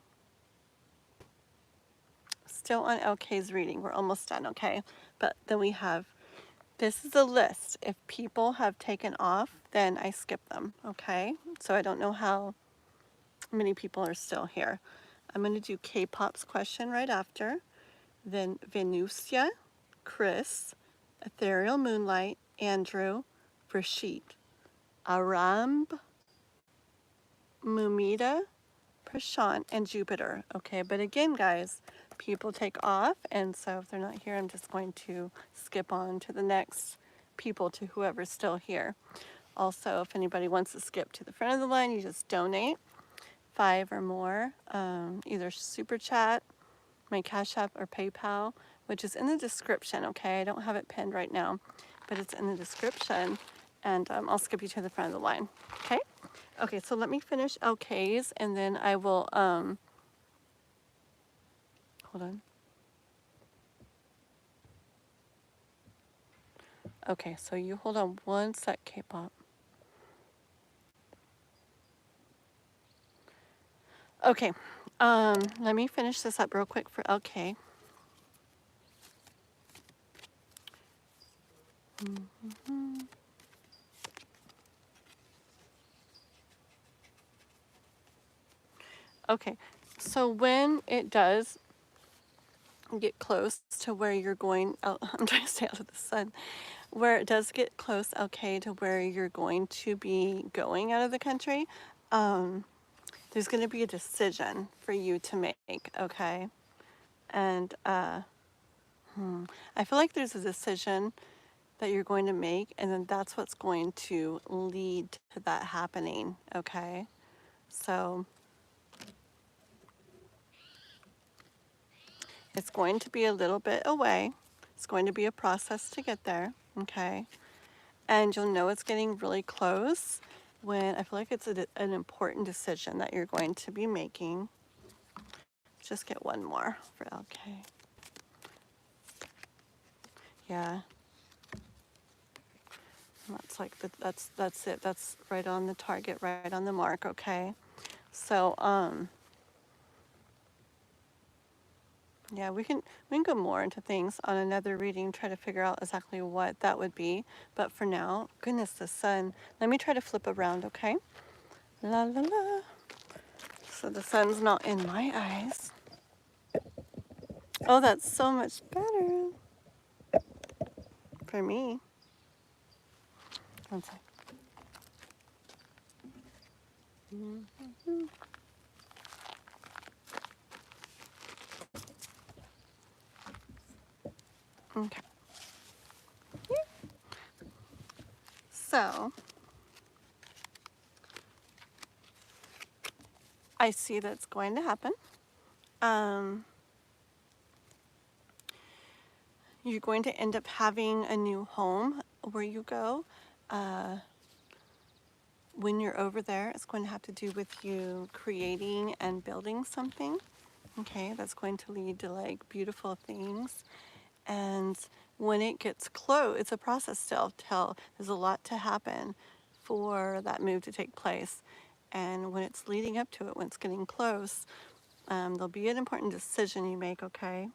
LK's reading. We're almost done, okay? But then we have, this is a list. If people have taken off, then I skip them, okay? So I don't know how many people are still here. I'm going to do K-pop's question right after, then Venusia, Chris, Ethereal Moonlight, Andrew, Rashid, Aram, Mumita, Prashant, and Jupiter. Okay, but again, guys, people take off, and so if they're not here, I'm just going to skip on to the next people, to whoever's still here. Also, if anybody wants to skip to the front of the line, you just donate 5 or more, either super chat, my Cash App, or PayPal, which is in the description. Okay, I don't have it pinned right now, but it's in the description, and I'll skip you to the front of the line. Okay. Okay, so let me finish LKs, and then I will hold on. Okay, so you hold on one sec, K-pop. Okay, let me finish this up real quick for LK. Okay, so when it does get close to where you're going, oh, I'm trying to stay out of the sun, where it does get close, okay, to where you're going to be going out of the country, there's going to be a decision for you to make, okay? And I feel like there's a decision that you're going to make, and then that's what's going to lead to that happening, okay? So it's going to be a little bit away. It's going to be a process to get there, okay? And you'll know it's getting really close when I feel like it's an important decision that you're going to be making. Just get one more for LK. Yeah. That's like that's it. That's right on the target, right on the mark, okay? So yeah, we can go more into things on another reading, try to figure out exactly what that would be. But for now, goodness, the sun. Let me try to flip around, okay? La la la. So the sun's not in my eyes. Oh, that's so much better for me. One sec. Okay. So I see that's going to happen. You're going to end up having a new home where you go. When you're over there, it's going to have to do with you creating and building something. Okay, that's going to lead to like beautiful things. And when it gets close, it's a process still. There's a lot to happen for that move to take place. And when it's leading up to it, when it's getting close, there'll be an important decision you make, okay?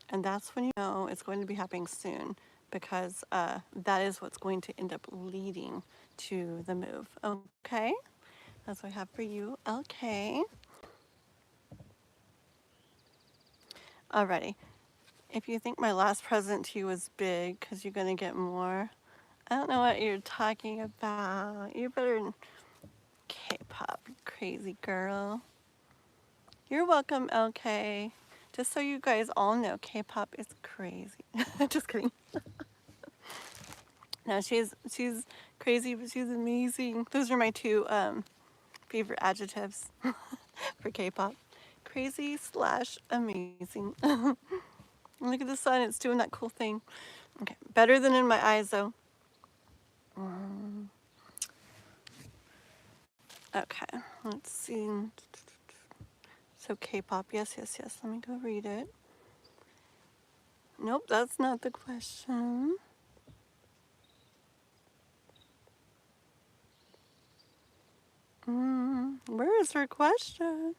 And that's when you know it's going to be happening soon, because that is what's going to end up leading to the move, okay? That's what I have for you, LK. Alrighty. If you think my last present to you was big, because you're going to get more, I don't know what you're talking about. You better... K-pop, crazy girl. You're welcome, LK. Just so you guys all know, K-pop is crazy. Just kidding. No, she's crazy, but she's amazing. Those are my two favorite adjectives for K-pop. Crazy / amazing. Look at the sun, it's doing that cool thing. Okay, better than in my eyes though. Okay, let's see. So K-pop, yes. Let me go read it. Nope, that's not the question. Where is her question?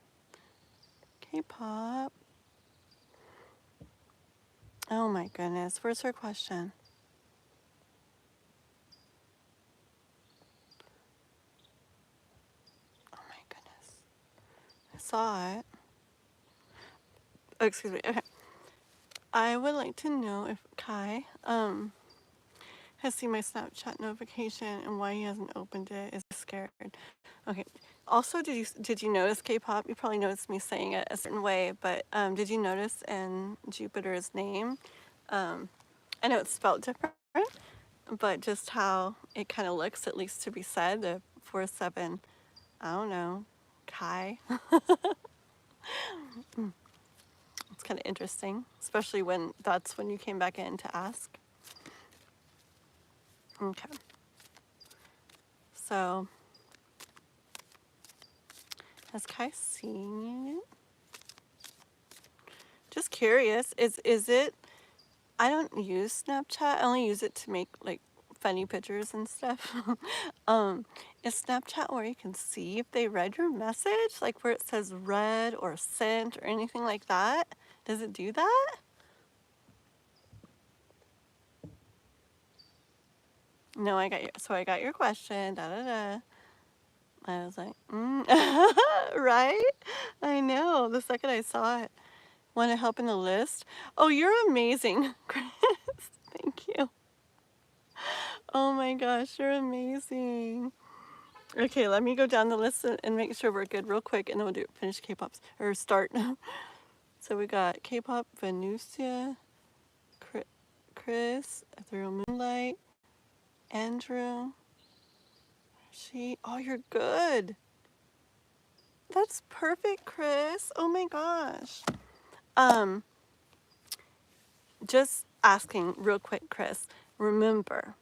K-pop. Oh my goodness. Where's her question? Oh my goodness. I saw it. Oh, excuse me. Okay. I would like to know if Kai has seen my Snapchat notification and why he hasn't opened it. Is he scared? Okay. Also, did you notice K-pop? You probably noticed me saying it a certain way, but did you notice in Jupiter's name? I know it's spelled different, but just how it kind of looks, at least to be said, the 4-7. I don't know, Kai. It's kind of interesting, especially when that's when you came back in to ask. Okay. So, has Kai seen it? Just curious, is it, I don't use Snapchat, I only use it to make like funny pictures and stuff. Is Snapchat where you can see if they read your message? Like where it says read or sent or anything like that? Does it do that? No, I got your question, da da da. I was like, right? I know, the second I saw it. Want to help in the list? Oh, you're amazing, Chris. Thank you. Oh my gosh, you're amazing. Okay, let me go down the list and make sure we're good real quick, and then we'll finish K-pops, or start. So we got K-pop, Venusia, Chris, Ethereal Moonlight, Andrew, oh, you're good. That's perfect, Chris. Oh my gosh. Just asking real quick, Chris, remember,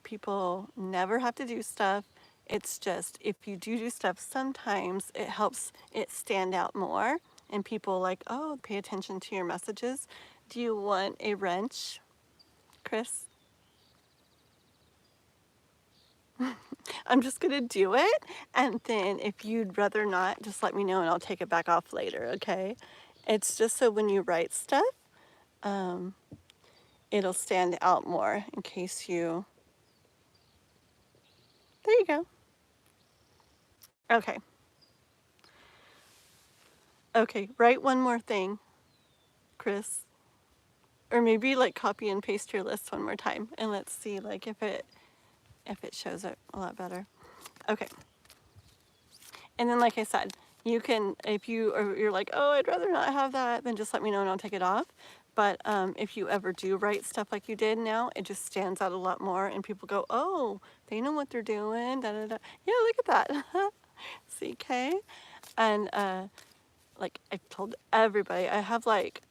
people never have to do stuff. It's just if you do stuff, sometimes it helps it stand out more and people like, oh, pay attention to your messages. Do you want a wrench, Chris? I'm just gonna do it, and then if you'd rather not, just let me know and I'll take it back off later, okay? It's just so when you write stuff, it'll stand out more in case you, there you go. Okay. Okay, write one more thing, Chris. Or maybe like copy and paste your list one more time and let's see like if it shows it a lot better. Okay. And then like I said, you can, if you're like, oh, I'd rather not have that, then just let me know and I'll take it off. But if you ever do write stuff like you did now, it just stands out a lot more and people go, oh, they know what they're doing, da da da. Yeah, look at that. CK. And like I told everybody, I have like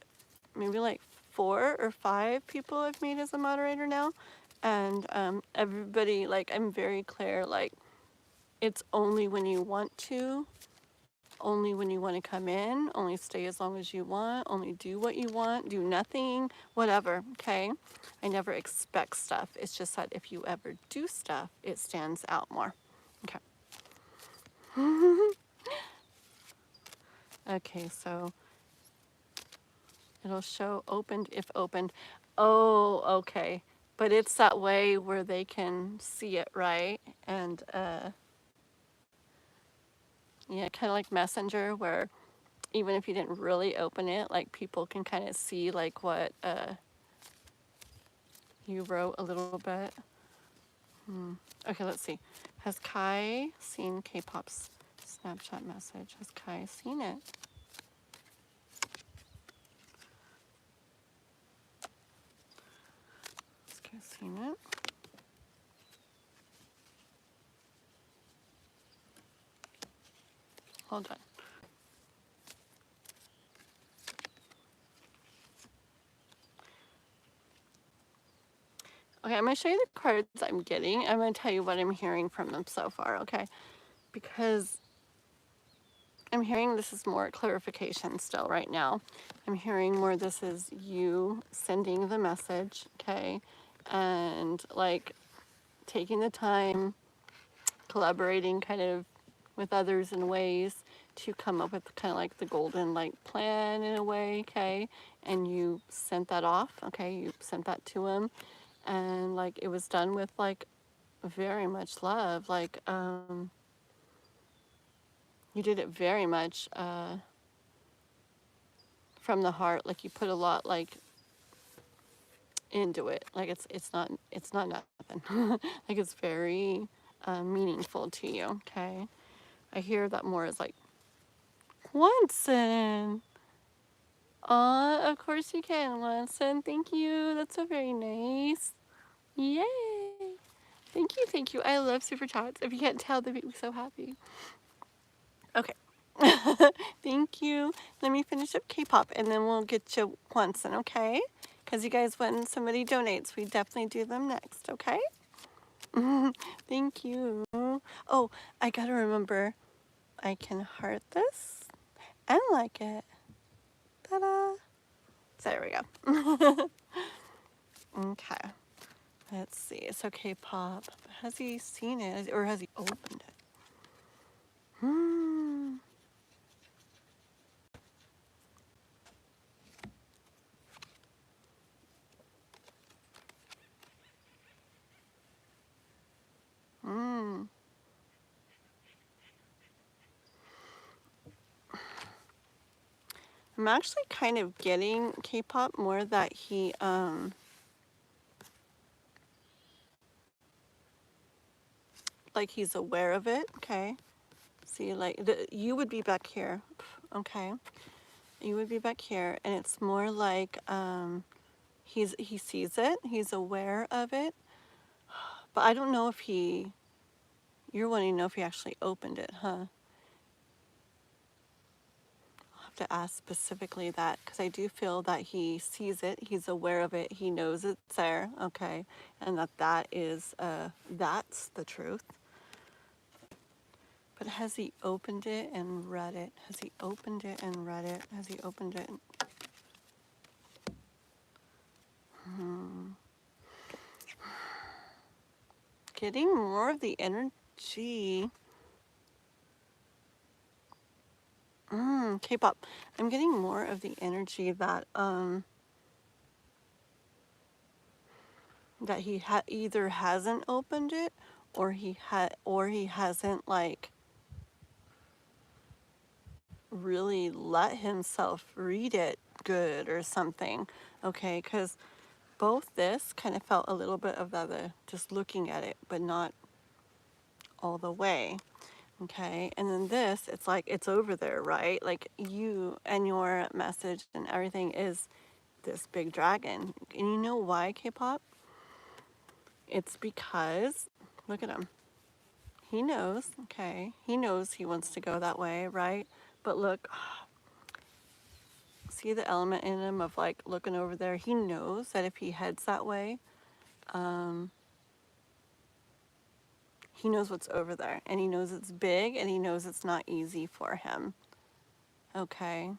maybe like 4 or 5 people I've made as a moderator now. And everybody, like, I'm very clear, like, it's only when you want to, only when you want to come in, only stay as long as you want, only do what you want, do nothing, whatever, okay? I never expect stuff. It's just that if you ever do stuff, it stands out more. Okay. Okay, so it'll show opened if opened. Oh, okay. But it's that way where they can see it, right? And yeah, kind of like Messenger, where even if you didn't really open it, like people can kind of see like what you wrote a little bit. Okay, let's see. Has Kai seen K-pop's Snapchat message? Has Kai seen it? Has Kai seen it? Hold on. Okay, I'm going to show you the cards I'm getting. I'm going to tell you what I'm hearing from them so far, okay? Because I'm hearing this is more clarification still right now. I'm hearing more this is you sending the message, okay? And like taking the time, collaborating kind of with others in ways to come up with kind of like the golden like plan in a way, okay? And you sent that off, okay? You sent that to him, and like it was done with like very much love, like you did it very much from the heart, like you put a lot like into it, like it's not nothing. Like it's very meaningful to you, okay? I hear that more as like Winston. Of course you can, Winston. Thank you. That's so very nice. Yay. Thank you. I love super chats. If you can't tell, they make me so happy. Okay. Thank you. Let me finish up K-pop and then we'll get you Winston, okay? Because you guys, when somebody donates, we definitely do them next, okay? Thank you. Oh, I gotta remember, I can heart this and like it. Ta-da! There we go. Okay. Let's see. So K-pop. Has he seen it or has he opened it? Hmm. Hmm. I'm actually kind of getting K-pop more that he like he's aware of it, okay? See, like you would be back here, okay? You would be back here, and it's more like he sees it, he's aware of it, but I don't know if you're wanting to know if he actually opened it, huh? I'll have to ask specifically that, because I do feel that he sees it, he's aware of it, he knows it's there, okay? And that is, that's the truth. But has he opened it and read it? Has he opened it and read it? Has he opened it? Getting more of the energy. K-pop. I'm getting more of the energy that that he either hasn't opened it or he hasn't like really let himself read it good or something. Okay, because both this kind of felt a little bit of the just looking at it, but not all the way. Okay, and then this, it's like it's over there, right? Like you and your message and everything is this big dragon. And you know why, K-pop? It's because, look at him. He knows, okay? He knows he wants to go that way, right? But look, see the element in him of like looking over there? He knows that if he heads that way, he knows what's over there. And he knows it's big and he knows it's not easy for him. Okay?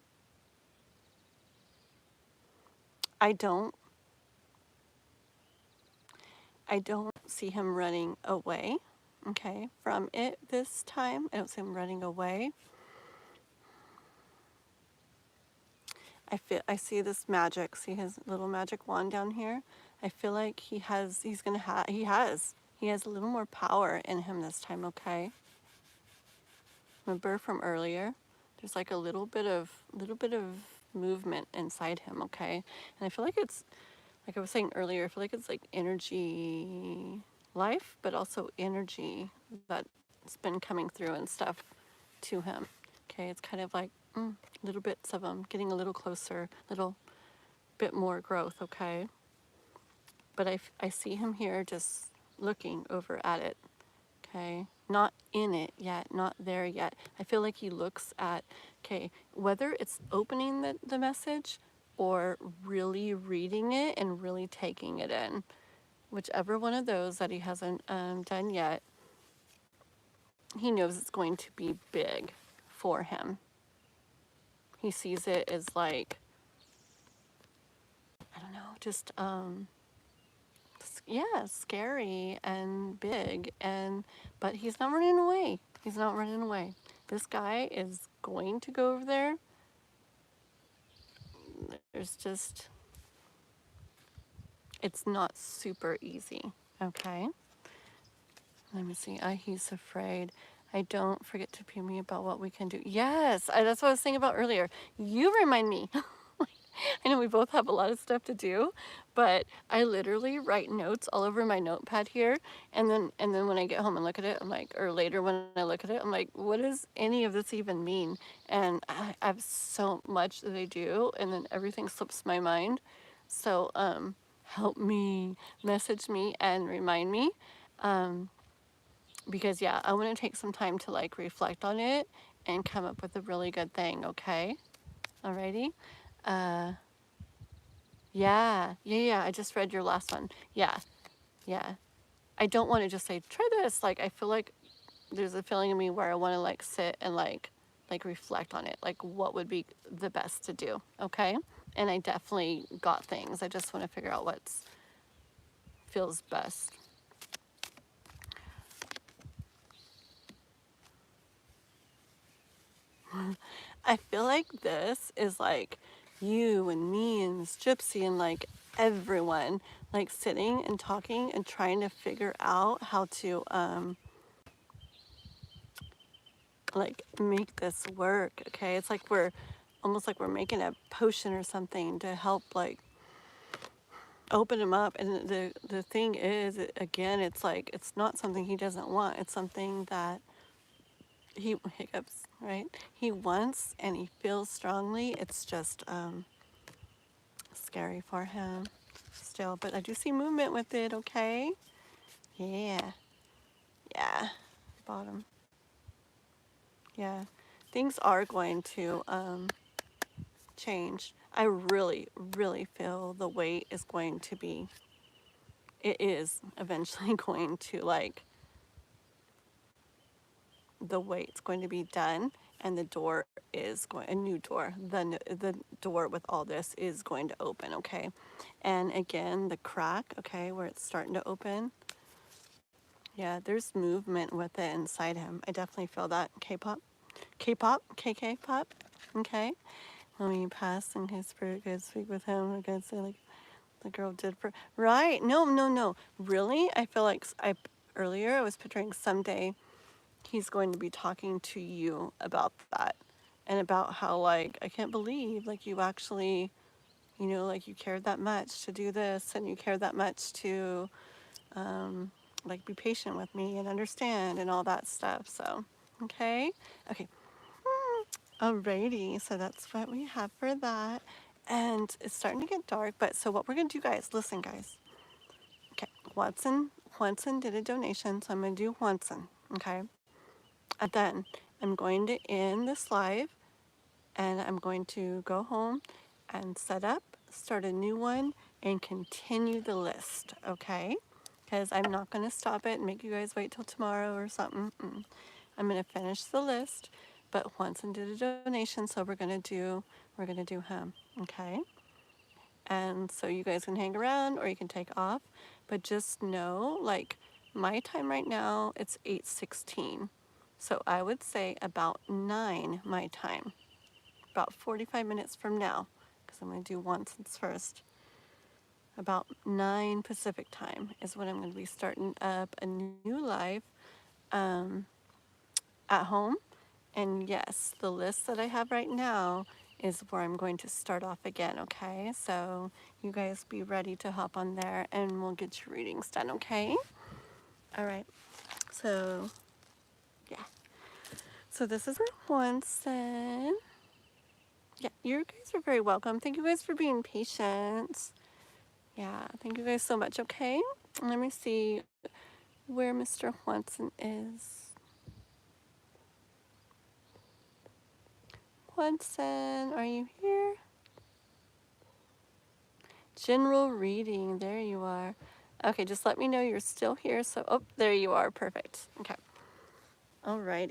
I don't see him running away, okay, from it this time. I don't see him running away. I see this magic. See his little magic wand down here? I feel like he has a little more power in him this time, okay? Remember from earlier? There's like a little bit of movement inside him, okay? And I feel like it's, like I was saying earlier, I feel like it's like energy life, but also energy that's been coming through and stuff to him. Okay, it's kind of like little bits of them getting a little closer, little bit more growth, okay? But I see him here just looking over at it, okay? Not in it yet, not there yet. I feel like he looks at, okay, whether it's opening the message or really reading it and really taking it in, whichever one of those that he hasn't done yet, he knows it's going to be big for him. He sees it as like, I don't know, just yeah, scary and big, but he's not running away. He's not running away. This guy is going to go over there. There's just, it's not super easy, okay? Let me see. He's afraid. I don't forget to ping me about what we can do. Yes, that's what I was saying about earlier. You remind me. I know we both have a lot of stuff to do, but I literally write notes all over my notepad here, and then when I get home and look at it, I'm like, or later when I look at it, I'm like, what does any of this even mean? And I have so much that I do, and then everything slips my mind. So help me, message me, and remind me. Because yeah, I want to take some time to like reflect on it and come up with a really good thing, okay? Alrighty. Yeah, I just read your last one. Yeah. I don't want to just say, try this. Like, I feel like there's a feeling in me where I want to like sit and like reflect on it. Like, what would be the best to do, okay? And I definitely got things. I just want to figure out what feels best. I feel like this is like you and me and this gypsy and like everyone like sitting and talking and trying to figure out how to like make this work, okay? It's like we're almost like we're making a potion or something to help like open him up. And the thing is, again, it's like it's not something he doesn't want. It's something that he hiccups, right? He wants and he feels strongly. It's just scary for him still, but I do see movement with it, okay? Yeah. Bottom. Yeah. Things are going to change. I really, really feel the weight is going to be, it is eventually going to like, the weight's going to be done and the door is going, a new door, the door with all this is going to open, okay? And again, the crack, okay, where it's starting to open, yeah, there's movement with it inside him. I definitely feel that. K-pop, KK pop, okay? Let me pass in case Spirit could speak with him. I could say like the girl did for, right? No. Really? I feel like earlier I was picturing someday he's going to be talking to you about that and about how like, I can't believe like you actually, you know, like you cared that much to do this and you cared that much to like be patient with me and understand and all that stuff. So, okay. Alrighty, so that's what we have for that. And it's starting to get dark, but so what we're gonna do, guys, listen, guys. Okay, Watson did a donation, so I'm gonna do Watson, okay? And then I'm going to end this live and I'm going to go home and set up, start a new one, and continue the list, okay? Because I'm not going to stop it and make you guys wait till tomorrow or something. I'm going to finish the list, but Juanson did a donation, so we're going to do him, okay? And so you guys can hang around or you can take off, but just know, like, my time right now, it's 8:16. So I would say about 9 my time, about 45 minutes from now, because I'm going to do Watson's first. About 9 Pacific time is when I'm going to be starting up a new live at home. And yes, the list that I have right now is where I'm going to start off again, okay? So you guys be ready to hop on there and we'll get your readings done, okay? All right. So, yeah. So this is for Winston. Yeah, you guys are very welcome. Thank you guys for being patient. Yeah, thank you guys so much, okay? Let me see where Mr. Watson is. Watson, are you here? General reading, there you are. Okay, just let me know you're still here. So, oh, there you are, perfect. Okay. All righty.